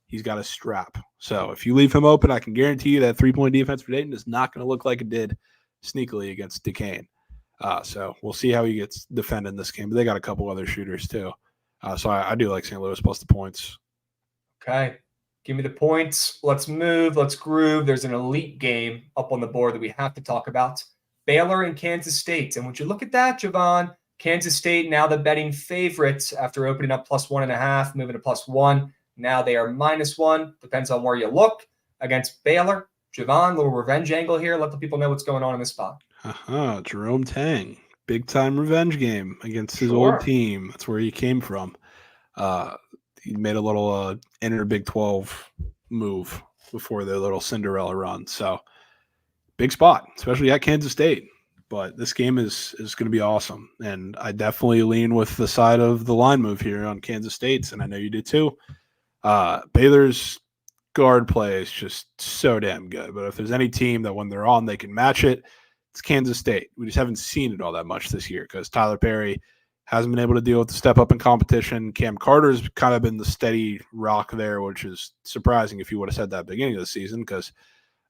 He's got a strap. So if you leave him open, I can guarantee you that 3-point defense for Dayton is not going to look like it did sneakily against Duquesne. So we'll see how he gets defended in this game. But they got a couple other shooters too. So I do like St. Louis plus the points.
Okay. Give me the points. Let's move. Let's groove. There's an elite game up on the board that we have to talk about. Baylor and Kansas State. And would you look at that, Javon? Kansas State now the betting favorites after opening up plus 1.5, moving to plus 1. Now they are -1. Depends on where you look. Against Baylor. Javon, little revenge angle here. Let the people know what's going on in this spot.
Jerome Tang. Big-time revenge game against his old team. That's where he came from. He made a little enter Big 12 move before their little Cinderella run. So, big spot, especially at Kansas State. But this game is going to be awesome. And I definitely lean with the side of the line move here on Kansas State's, and I know you do too. Baylor's guard play is just so damn good. But if there's any team that when they're on, they can match it, it's Kansas State. We just haven't seen it all that much this year because Tyler Perry hasn't been able to deal with the step up in competition. Cam Carter's kind of been the steady rock there, which is surprising if you would have said that at the beginning of the season because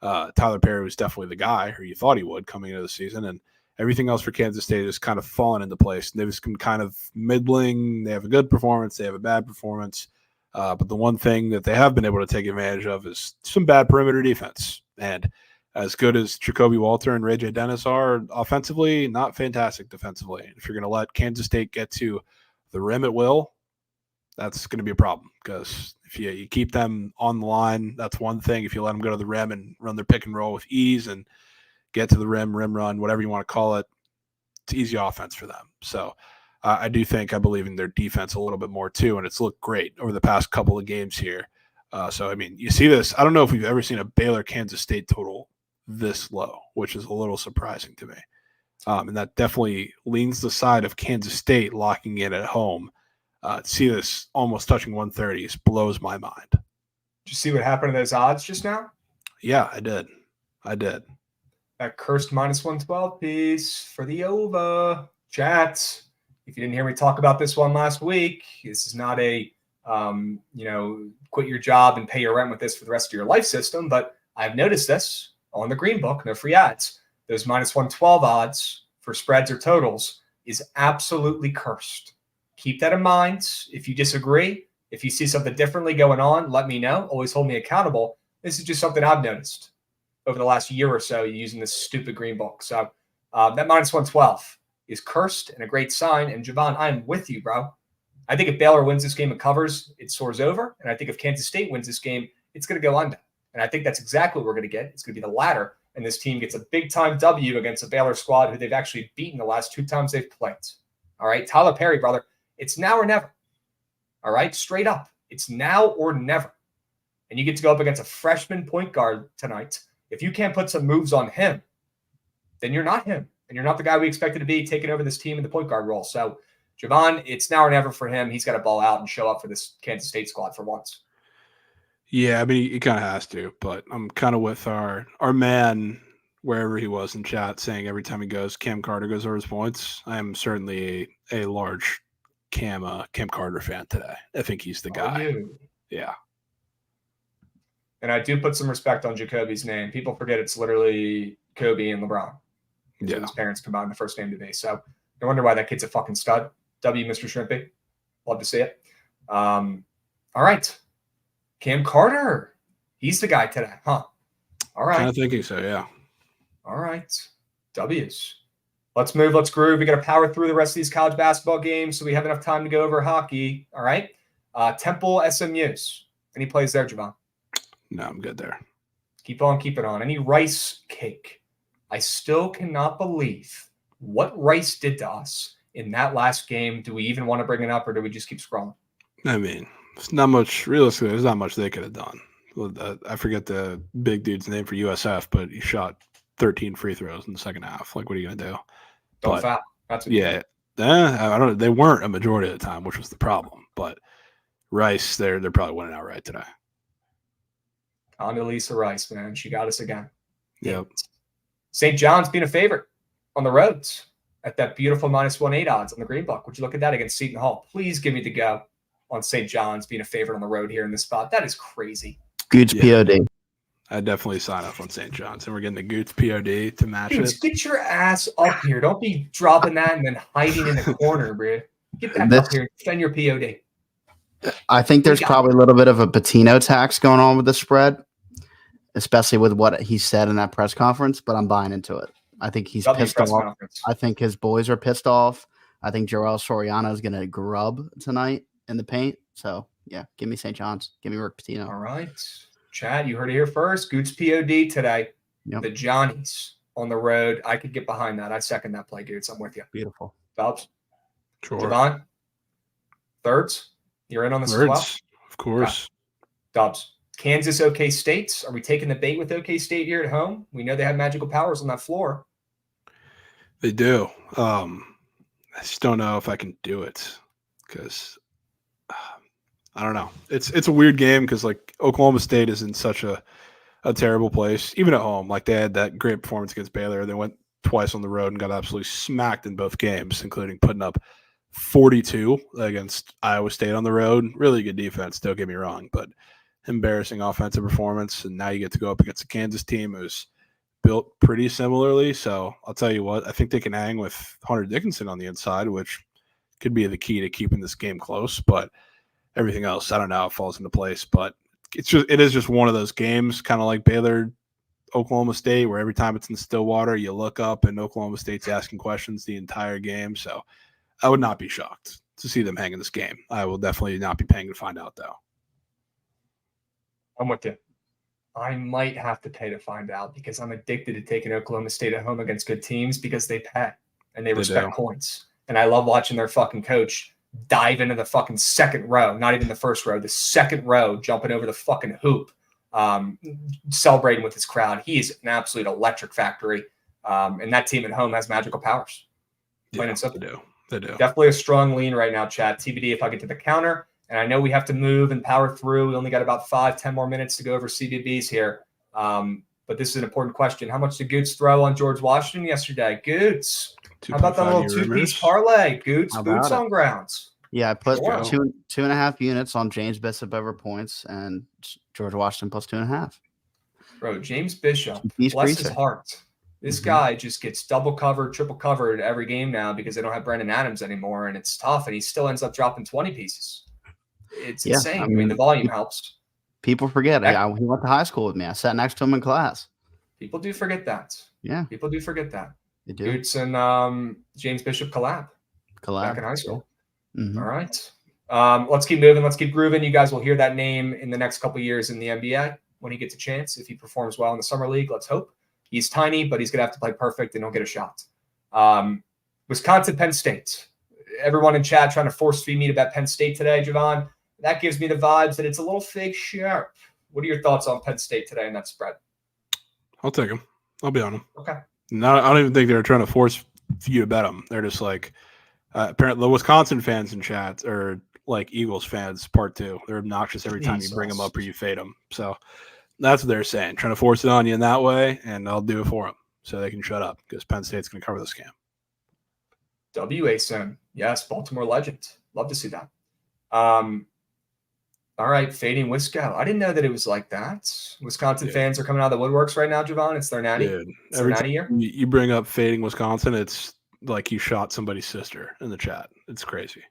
Tyler Perry was definitely the guy, or you thought he would coming into the season, and everything else for Kansas State has kind of fallen into place. They've just been kind of middling. They have a good performance. They have a bad performance. But the one thing that they have been able to take advantage of is some bad perimeter defense. And as good as Jacoby Walter and Ray J. Dennis are offensively, not fantastic defensively. If you're going to let Kansas State get to the rim at will, that's going to be a problem, because if you keep them on the line, that's one thing. If you let them go to the rim and run their pick and roll with ease and get to the rim run, whatever you want to call it, it's easy offense for them. So I believe in their defense a little bit more too, and it's looked great over the past couple of games here. So, I mean, you see this. I don't know if we've ever seen a Baylor-Kansas State total this low, which is a little surprising to me. And that definitely leans the side of Kansas State locking in at home. To see this almost touching 130s blows my mind.
Did you see what happened to those odds just now?
Yeah, I did.
That cursed -112 piece for the over. Chat. If you didn't hear me talk about this one last week, this is not a, quit your job and pay your rent with this for the rest of your life system, but I've noticed this on the Green Book, no free ads. Those -112 odds for spreads or totals is absolutely cursed. Keep that in mind. If you disagree, if you see something differently going on, let me know. Always hold me accountable. This is just something I've noticed over the last year or so using this stupid Green Book. So that -112 is cursed and a great sign. And Javon, I'm with you, bro. I think if Baylor wins this game and covers, it soars over. And I think if Kansas State wins this game, it's going to go under. And I think that's exactly what we're going to get. It's going to be the latter. And this team gets a big-time W against a Baylor squad who they've actually beaten the last 2 times they've played. All right, Tyler Perry, brother, it's now or never. All right, straight up. It's now or never. And you get to go up against a freshman point guard tonight. If you can't put some moves on him, then you're not him. And you're not the guy we expected to be taking over this team in the point guard role. So, Javon, it's now or never for him. He's got to ball out and show up for this Kansas State squad for once.
Yeah, I mean, he kind of has to, but I'm kind of with our man, wherever he was in chat, saying every time he goes, Cam Carter goes over his points. I am certainly a large Cam Carter fan today. I think he's the guy. Yeah.
And I do put some respect on Jacoby's name. People forget it's literally Kobe and LeBron. Yeah. His parents combined the first name to be. So no wonder why that kid's a fucking stud. W, Mr. Shrimpy. Love to see it. All right. Cam Carter. He's the guy today, huh? All right.
Kind of thinking so, yeah.
All right. W's. Let's move. Let's groove. We got to power through the rest of these college basketball games so we have enough time to go over hockey. All right. Temple SMUs. Any plays there, Javon?
No, I'm good there.
Keep on keeping on. Any Rice cake? I still cannot believe what Rice did to us in that last game. Do we even want to bring it up, or do we just keep scrolling?
I mean, it's not much. Realistically, there's not much they could have done. I forget the big dude's name for USF, but he shot 13 free throws in the second half. Like, what are you going to do?
Don't foul. That's what
yeah. I don't. They weren't a majority of the time, which was the problem. But Rice, they're probably winning outright today.
Condoleezza Rice, man, she got us again.
Yep.
St. John's being a favorite on the roads at that beautiful -108 odds on the Green Book. Would you look at that against Seton Hall? Please give me the go on St. John's being a favorite on the road here in this spot. That is crazy.
Gooch POD.
I'd definitely sign up on St. John's, and we're getting the Gooch POD to match it.
Get your ass up here. Don't be dropping that and then hiding in the corner, bro. Get back up here and defend your POD.
I think there's probably a little bit of a Patino tax going on with the spread, especially with what he said in that press conference, but I'm buying into it. I think he's pissed off. I think his boys are pissed off. I think Joel Soriano is going to grub tonight in the paint. So, yeah, give me St. John's. Give me Rick Pitino.
All right. Chad, you heard it here first. Gooch POD today. Yep. The Johnnies on the road. I could get behind that. I'd second that play, Gooch. I'm with you.
Beautiful.
Phelps?
Sure.
Javon? Thirds? You're in on this as well?
Of course.
Dubs. Kansas, OK State. Are we taking the bait with OK State here at home? We know they have magical powers on that floor.
They do. I just don't know if I can do it because I don't know. It's a weird game because like Oklahoma State is in such a terrible place, even at home. Like they had that great performance against Baylor. They went twice on the road and got absolutely smacked in both games, including putting up 42 against Iowa State on the road. Really good defense, don't get me wrong, but embarrassing offensive performance, and now you get to go up against a Kansas team who's built pretty similarly. So I'll tell you what, I think they can hang with Hunter Dickinson on the inside, which could be the key to keeping this game close. But everything else, I don't know how it falls into place. But it is just one of those games, kind of like Baylor, Oklahoma State, where every time it's in Stillwater, you look up and Oklahoma State's asking questions the entire game. So I would not be shocked to see them hang in this game. I will definitely not be paying to find out, though.
I'm with you. I might have to pay to find out because I'm addicted to taking Oklahoma State at home against good teams because they pay and they respect points. And I love watching their fucking coach dive into the fucking second row, not even the first row, the second row, jumping over the fucking hoop, celebrating with his crowd. He is an absolute electric factory. And that team at home has magical powers. Plain and simple.
They do.
Definitely a strong lean right now, chat. TBD if I get to the counter. And I know we have to move and power through. We only got about 5-10 more minutes to go over CBBs here. But this is an important question. How much did Goots throw on George Washington yesterday? Goots. How about that little two-piece parlay? Goots, boots on grounds.
Yeah, I put 2.5 units on James Bishop over points and George Washington plus 2.5.
Bro, James Bishop, bless his heart. This guy just gets double covered, triple covered every game now because they don't have Brandon Adams anymore, and it's tough, and he still ends up dropping 20 pieces. It's insane. I mean, the volume helps.
People forget. He went to high school with me. I sat next to him in class.
People do forget that.
Yeah.
People do forget that.
They do.
Goots and James Bishop collab back in high school.
Mm-hmm.
All right. Let's keep moving. Let's keep grooving. You guys will hear that name in the next couple of years in the NBA when he gets a chance. If he performs well in the summer league, let's hope. He's tiny, but he's going to have to play perfect and he'll get a shot. Wisconsin, Penn State. Everyone in chat trying to force feed me to bet Penn State today, Javon. That gives me the vibes that it's a little fake sharp. What are your thoughts on Penn State today in that spread?
I'll take them. I'll be on them.
Okay.
No, I don't even think they're trying to force you to bet them. They're just like, apparently the Wisconsin fans in chat are like Eagles fans part 2. They're obnoxious every time you bring them up or you fade them. So that's what they're saying, trying to force it on you in that way, and I'll do it for them so they can shut up because Penn State's going to cover this game.
WASN. Yes, Baltimore legend. Love to see that. All right, fading Wisco. I didn't know that it was like that. Wisconsin fans are coming out of the woodworks right now, Javon. It's their natty.
Dude,
it's every time year.
You bring up fading Wisconsin, it's like you shot somebody's sister in the chat. It's crazy.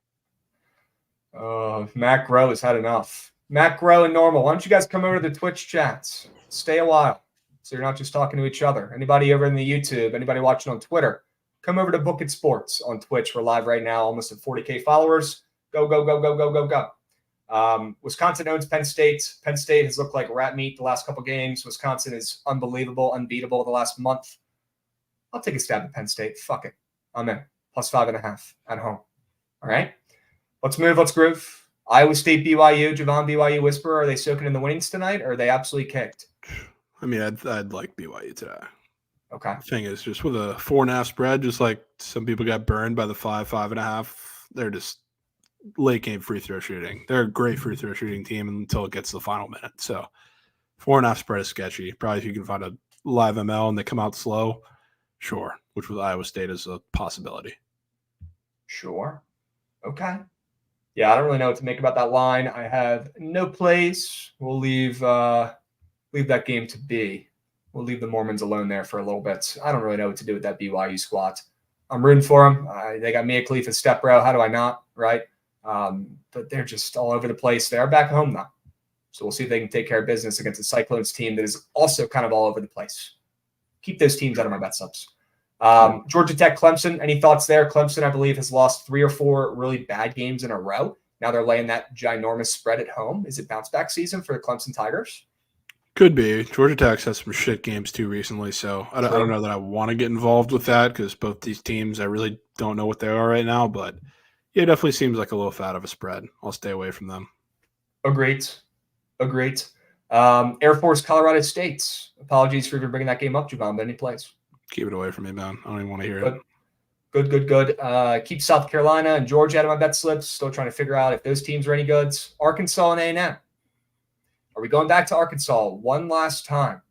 Matt Groh has had enough. Matt Groh and Normal, why don't you guys come over to the Twitch chats? Stay a while so you're not just talking to each other. Anybody over in the YouTube, anybody watching on Twitter, come over to Book It Sports on Twitch. We're live right now, almost at 40K followers. Go, go, go, go, go, go, go. Wisconsin owns Penn State. Penn State has looked like rat meat the last couple games. Wisconsin is unbelievable, unbeatable the last month. I'll take a stab at Penn State. Fuck it. I'm in. Plus 5.5 at home. All right. Let's move. Let's groove. Iowa State, BYU. Javon, BYU Whisperer. Are they soaking in the winnings tonight, or are they absolutely kicked?
I mean, I'd like BYU today.
Okay.
The thing is, just with a 4.5 spread, just like some people got burned by the 5.5, they're just late game free throw shooting. They're a great free throw shooting team until it gets to the final minute. So 4.5 spread is sketchy. Probably if you can find a live ML and they come out slow, sure. Which with Iowa State is a possibility.
Sure. Okay. Yeah, I don't really know what to make about that line. I have no plays. We'll leave that game to be. We'll leave the Mormons alone there for a little bit. I don't really know what to do with that BYU squad. I'm rooting for them. They got Mia Khalifa step row. How do I not? Right? But they're just all over the place. They are back home now. So we'll see if they can take care of business against a Cyclones team that is also kind of all over the place. Keep those teams out of my bet subs. Georgia Tech, Clemson. Any thoughts there? Clemson, I believe, has lost 3 or 4 really bad games in a row. Now they're laying that ginormous spread at home. Is it bounce back season for the Clemson Tigers?
Could be. Georgia Tech's had some shit games too recently, so I don't know that I want to get involved with that because both these teams, I really don't know what they are right now, but yeah, it definitely seems like a little fat of a spread. I'll stay away from them.
Agreed. Air Force, Colorado State. Apologies for bringing that game up, Javon, but any plays?
Keep it away from me, man. I don't even want to hear it.
Good. Keep South Carolina and Georgia out of my bet slips. Still trying to figure out if those teams are any goods. Arkansas and A&M. Are we going back to Arkansas one last time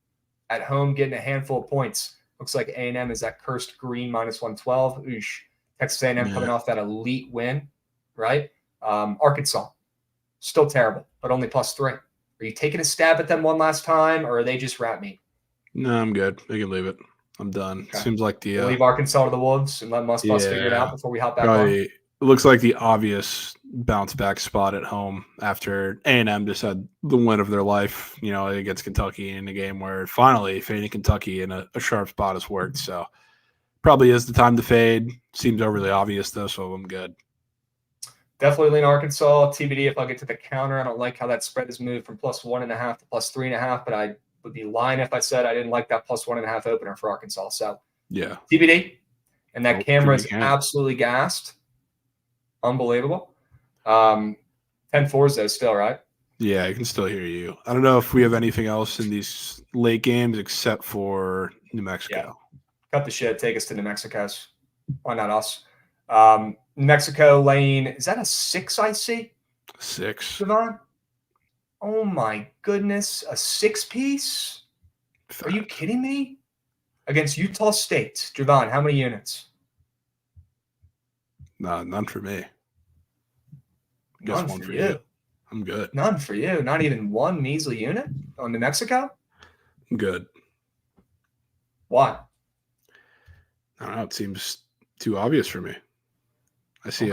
at home, getting a handful of points? Looks like A&M is that cursed green minus 112. Oosh. Texas A&M coming off that elite win, right? Arkansas, still terrible, but only plus 3. Are you taking a stab at them one last time, or are they just rat meat?
No, I'm good. I can leave it. I'm done.
Okay.
Seems like the
leave Arkansas to the Wolves and let Muss Bus figure it out before we hop back on.
It looks like the obvious bounce back spot at home after A&M just had the win of their life, against Kentucky in a game where finally fading Kentucky in a sharp spot has worked. So probably is the time to fade. Seems overly obvious though, so I'm good.
Definitely lean Arkansas. TBD if I'll get to the counter. I don't like how that spread has moved from +1.5 to +3.5, but I would be lying if I said I didn't like that +1.5 opener for Arkansas. So
yeah,
TBD. And that camera is absolutely gassed. Unbelievable. 10-4s though still, right?
Yeah, I can still hear you. I don't know if we have anything else in these late games except for New Mexico.
Yeah. Cut the shit. Take us to New Mexico's. Why not us? New Mexico lane. Is that a 6 I see?
6.
Javon? Oh my goodness. A 6-piece? Are you kidding me? Against Utah State. Javon, how many units?
No, none for me.
None
one
for you.
I'm good.
None for you. Not even one measly unit on New Mexico?
I'm good.
Why?
I don't know. It seems too obvious for me. I see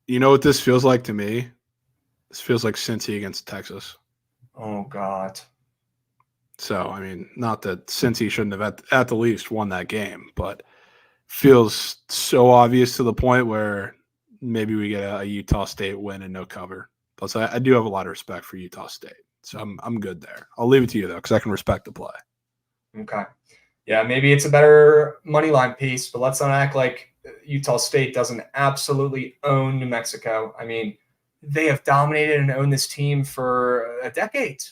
you know what this feels like to me? This feels like Cincy against Texas.
Oh, God.
So, I mean, not that Cincy shouldn't have at the least won that game, but feels so obvious to the point where maybe we get a Utah State win and no cover. Plus, I do have a lot of respect for Utah State, so I'm good there. I'll leave it to you though, because I can respect the play.
Okay, yeah, maybe it's a better money line piece, but let's not act like Utah State doesn't absolutely own New Mexico. I mean, they have dominated and owned this team for a decade.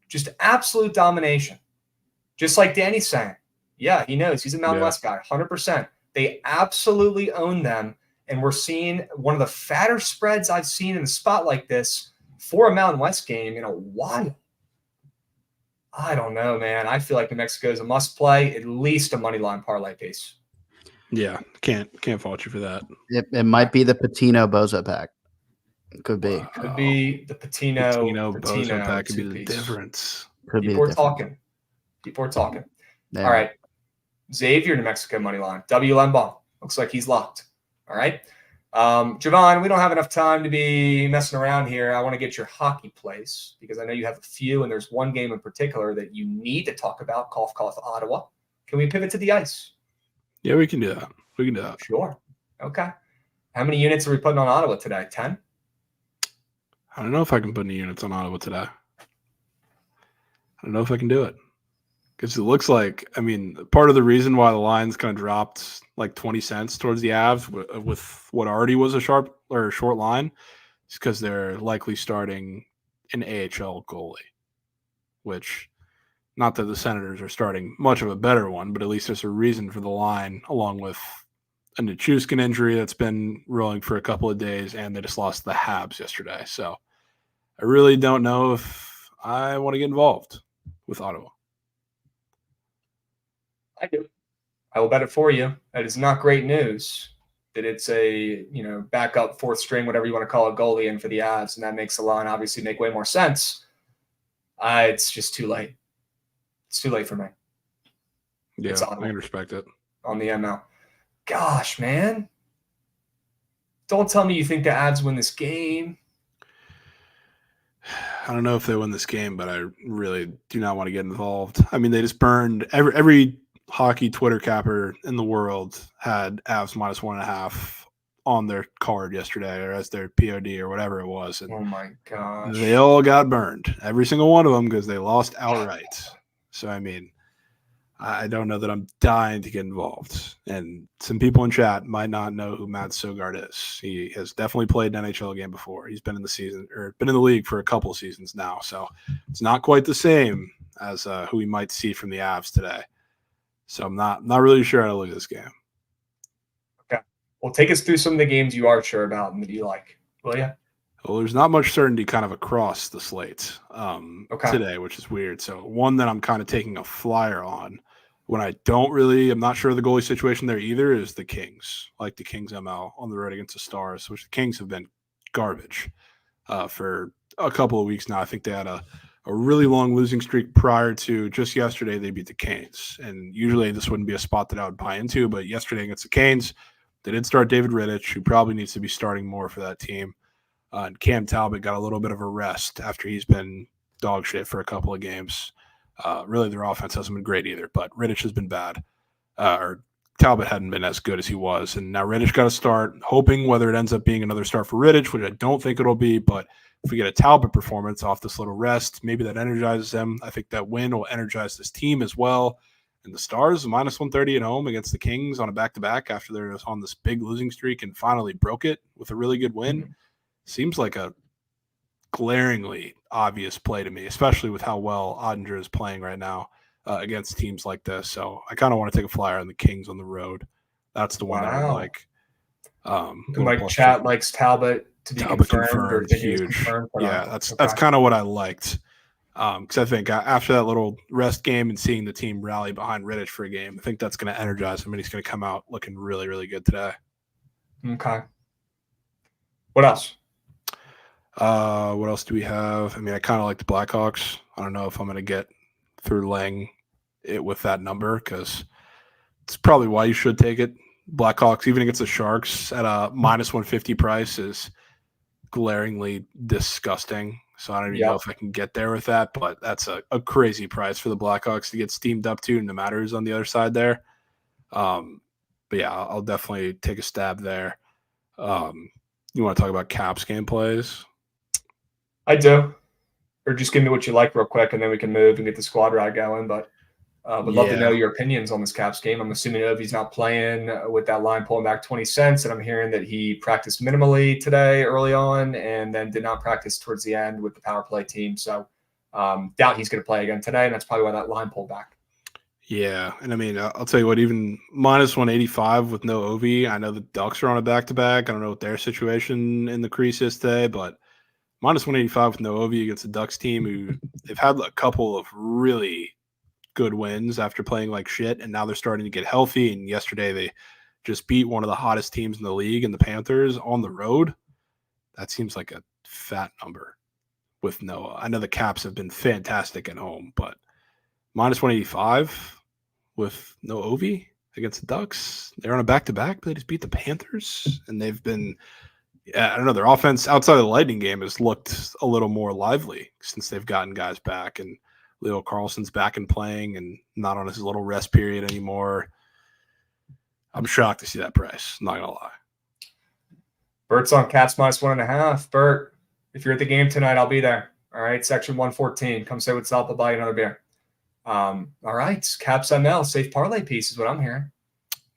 Just absolute domination. Just like Danny's saying. Yeah, he knows. He's a Mountain West guy, 100%. They absolutely own them, and we're seeing one of the fatter spreads I've seen in a spot like this for a Mountain West game in a while. I don't know, man. I feel like New Mexico is a must-play, at least a money line parlay piece.
Yeah, can't fault you for that.
It might be the Patino Bozo pack. Could be.
Wow. Could be the Patino
Bozo pack could be the
two-piece.
difference.
People are talking. Yeah. All right. Xavier, New Mexico money line. W. Lembaugh. Looks like he's locked. All right. Javon, we don't have enough time to be messing around here. I want to get your hockey plays because I know you have a few, and there's one game in particular that you need to talk about. Cough, cough, Ottawa. Can we pivot to the ice?
Yeah, we can do that.
Sure. Okay. How many units are we putting on Ottawa today? 10?
I don't know if I can put any units on Ottawa today. I don't know if I can do it. Because it looks like, I mean, part of the reason why the line's kind of dropped like 20 cents towards the Avs with what already was a short line is because they're likely starting an AHL goalie, which, not that the Senators are starting much of a better one, but at least there's a reason for the line, along with a Nichushkin injury that's been rolling for a couple of days, and they just lost the Habs yesterday. So I really don't know if I want to get involved with Ottawa.
I do. I will bet it for you. That is not great news that it's a, backup fourth string, whatever you want to call it, goalie in for the Avs, and that makes the line obviously make way more sense. It's just too late. It's too late for me.
Yeah, I can respect it.
On the ML. Gosh, man. Don't tell me you think the Avs win this game.
I don't know if they win this game, but I really do not want to get involved. I mean, they just burned every hockey Twitter capper in the world had Avs -1.5 on their card yesterday, or as their POD or whatever it was. And
oh my gosh.
They all got burned. Every single one of them, because they lost outright. So, I mean, I don't know that I'm dying to get involved. And some people in chat might not know who Matt Sogard is. He has definitely played an NHL game before. He's been in the league for a couple of seasons now. So it's not quite the same as who we might see from the Avs today. So I'm not really sure how to look at this game.
Okay. Well, take us through some of the games you are sure about and that you like, will you?
Well, there's not much certainty kind of across the slate today, which is weird. So one that I'm kind of taking a flyer on when I'm not sure of the goalie situation there either, is the Kings. Like the Kings ML on the road against the Stars, which the Kings have been garbage for a couple of weeks now. I think they had a a really long losing streak prior to just yesterday. They beat the Canes. And usually this wouldn't be a spot that I would buy into, but yesterday against the Canes, they did start David Rittich, who probably needs to be starting more for that team. And Cam Talbot got a little bit of a rest after he's been dog shit for a couple of games. Really, their offense hasn't been great either, but Rittich has been bad. Or Talbot hadn't been as good as he was. And now Rittich got to start, hoping whether it ends up being another start for Rittich, which I don't think it'll be, but if we get a Talbot performance off this little rest, maybe that energizes them. I think that win will energize this team as well. And the Stars, minus 130 at home against the Kings on a back-to-back after they're on this big losing streak and finally broke it with a really good win, seems like a glaringly obvious play to me, especially with how well Ottinger is playing right now against teams like this. So I kind of want to take a flyer on the Kings on the road. That's the one I would like.
Like chat likes Talbot to be
Talbot
confirmed
huge.
Confirmed,
yeah, that's kind of what I liked. Because I think after that little rest game and seeing the team rally behind Rittich for a game, I think that's going to energize him, and he's going to come out looking really, really good today.
Okay. What else?
What else do we have? I mean, I kind of like the Blackhawks. I don't know if I'm going to get through laying it with that number because it's probably why you should take it. Blackhawks, even against the Sharks at a minus 150 price, is glaringly disgusting. So I don't even know if I can get there with that, but that's a crazy price for the Blackhawks to get steamed up to, no matter who's on the other side there. But yeah, I'll definitely take a stab there. You want to talk about Caps game plays?
I do. Or just give me what you like real quick, and then we can move and get the squad ride going. But would love to know your opinions on this Caps game. I'm assuming Ovi's not playing with that line pulling back 20 cents, and I'm hearing that he practiced minimally today early on and then did not practice towards the end with the power play team. So doubt he's going to play again today, and that's probably why that line pulled back.
Yeah, and I mean, I'll tell you what, even minus 185 with no Ovi, I know the Ducks are on a back-to-back. I don't know what their situation in the crease is today, but minus 185 with no Ovi against the Ducks team, who they've had a couple of really good wins after playing like shit, and now they're starting to get healthy. And yesterday they just beat one of the hottest teams in the league and the Panthers on the road. That seems like a fat number with Noah. I know the Caps have been fantastic at home, but minus 185 with no Ovi against the Ducks. They're on a back-to-back, but they just beat the Panthers, and they've been I don't know, their offense outside of the Lightning game has looked a little more lively since they've gotten guys back, and Leo Carlson's back and playing and not on his little rest period anymore. I'm shocked to see that price. I'm not going to lie.
Bert's on Caps minus 1.5. Bert, if you're at the game tonight, I'll be there. All right, section 114. Come say what's up. I'll buy you another beer. All right, Caps ML, safe parlay piece is what I'm hearing.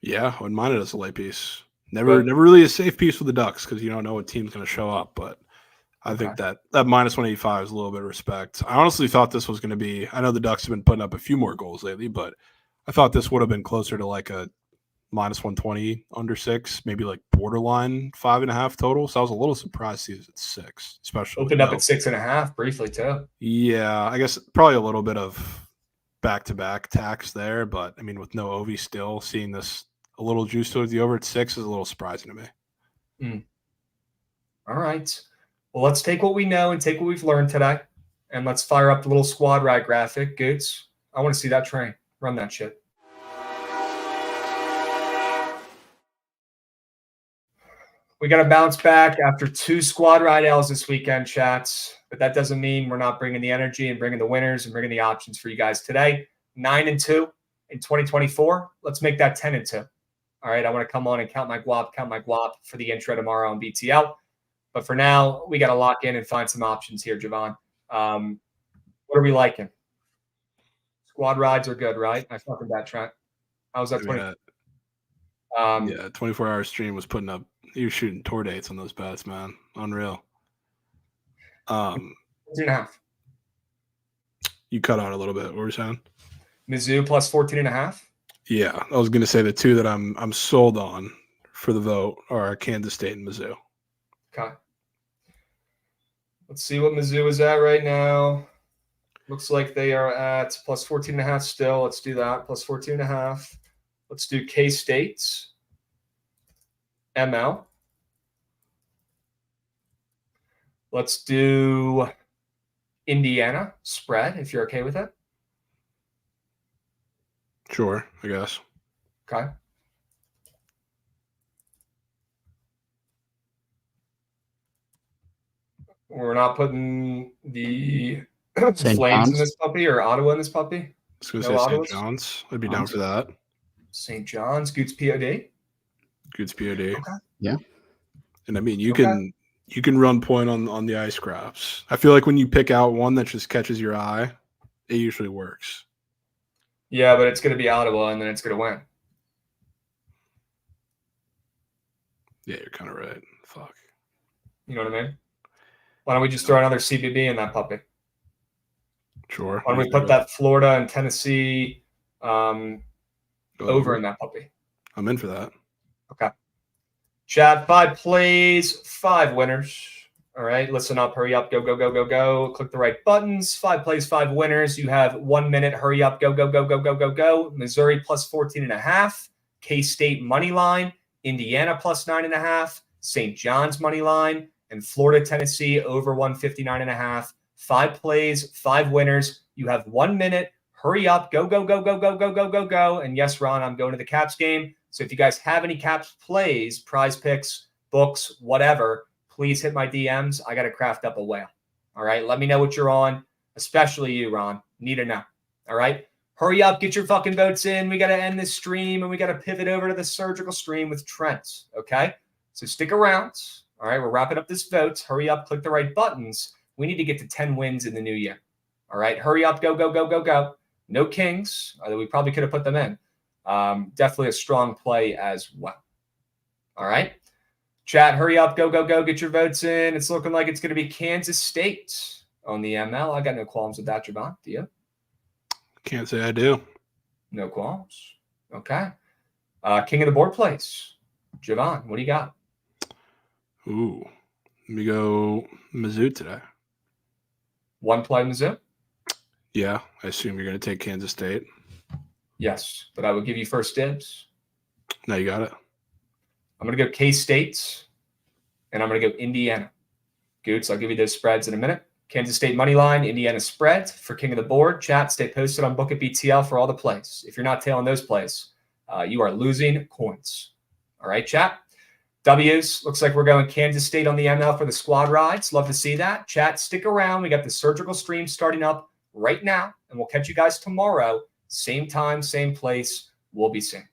Yeah,
I wouldn't mind it as a lay piece. Never really a safe piece for the Ducks because you don't know what team's going to show up, but I think that minus 185 is a little bit of respect. I honestly thought this was going to be – I know the Ducks have been putting up a few more goals lately, but I thought this would have been closer to like a minus 120 under 6, maybe like borderline 5.5 total. So I was a little surprised to see it at 6, especially.
Opened up at 6.5 briefly too.
Yeah, I guess probably a little bit of back-to-back tax there, but I mean with no Ovi still, seeing this – a little juice towards the over at 6 is a little surprising to me.
All right. Well, let's take what we know and take what we've learned today, and let's fire up the little squad ride graphic. Goots, I want to see that train. Run that shit. We got to bounce back after 2 squad ride L's this weekend, chats. But that doesn't mean we're not bringing the energy and bringing the winners and bringing the options for you guys today. 9-2 in 2024. Let's make that 10-2. All right, I want to come on and count my guap for the intro tomorrow on BTL. But for now, we got to lock in and find some options here, Javon. What are we liking? Squad rides are good, right? I fucking that Trent. How was that?
24-hour stream was putting up. He was shooting tour dates on those bets, man. Unreal.
14.5.
You cut out a little bit. What were you saying?
Mizzou plus 14.5.
Yeah, I was going to say the two that I'm sold on for the vote are Kansas State and Mizzou.
Okay. Let's see what Mizzou is at right now. Looks like they are at plus 14.5 still. Let's do that. Plus 14.5. Let's do K-State's ML. Let's do Indiana spread, if you're okay with it.
Sure, I guess.
Okay. We're not putting the
St.
Flames in
John's?
this puppy or Ottawa in this puppy.
I was going to
No
say St.
Ottawas?
John's. I'd be down for that.
St. John's, Goots POD.
Goods POD.
Okay.
Yeah.
And I mean, you can run point on the ice scraps. I feel like when you pick out one that just catches your eye, it usually works.
Yeah, but it's going to be Ottawa, and then it's going to win.
Yeah, you're kind of right. Fuck.
You know what I mean? Why don't we just throw another CBB in that puppy?
Sure.
Why don't we put that Florida and Tennessee over in that puppy?
I'm in for that.
Okay. Chat, 5 plays, 5 winners. All right, listen up, hurry up, go, go, go, go, go. Click the right buttons. 5 plays, 5 winners. You have 1 minute, hurry up, go, go, go, go, go, go, go. Missouri plus 14.5. K-State money line. Indiana plus 9.5. St. John's money line. And Florida, Tennessee over 159.5. 5 plays, 5 winners. You have 1 minute. Hurry up. Go, go, go, go, go, go, go, go, go. And yes, Ron, I'm going to the Caps game. So if you guys have any Caps plays, prize picks, books, whatever, please hit my DMs. I got to craft up a whale. All right. Let me know what you're on, especially you, Ron. Need to know. All right. Hurry up. Get your fucking votes in. We got to end this stream and we got to pivot over to the surgical stream with Trent. Okay. So stick around. All right. We're wrapping up this votes. Hurry up. Click the right buttons. We need to get to 10 wins in the new year. All right. Hurry up. Go, go, go, go, go. No Kings. Although we probably could have put them in. Definitely a strong play as well. All right. Chat, hurry up. Go, go, go. Get your votes in. It's looking like it's going to be Kansas State on the ML. I got no qualms with that, Javon. Do you?
Can't say I do.
No qualms. Okay. King of the board plays. Javon, what do you got?
Ooh. Let me go Mizzou today.
1 play Mizzou?
Yeah. I assume you're going to take Kansas State.
Yes, but I will give you first dibs.
No, you got it.
I'm going to go K-State, and I'm going to go Indiana. Goots, I'll give you those spreads in a minute. Kansas State money line, Indiana spread for King of the Board. Chat, stay posted on Book It BTL for all the plays. If you're not tailing those plays, you are losing coins. All right, chat. W's, looks like we're going Kansas State on the ML for the squad rides. Love to see that. Chat, stick around. We got the surgical stream starting up right now, and we'll catch you guys tomorrow. Same time, same place. We'll be seeing.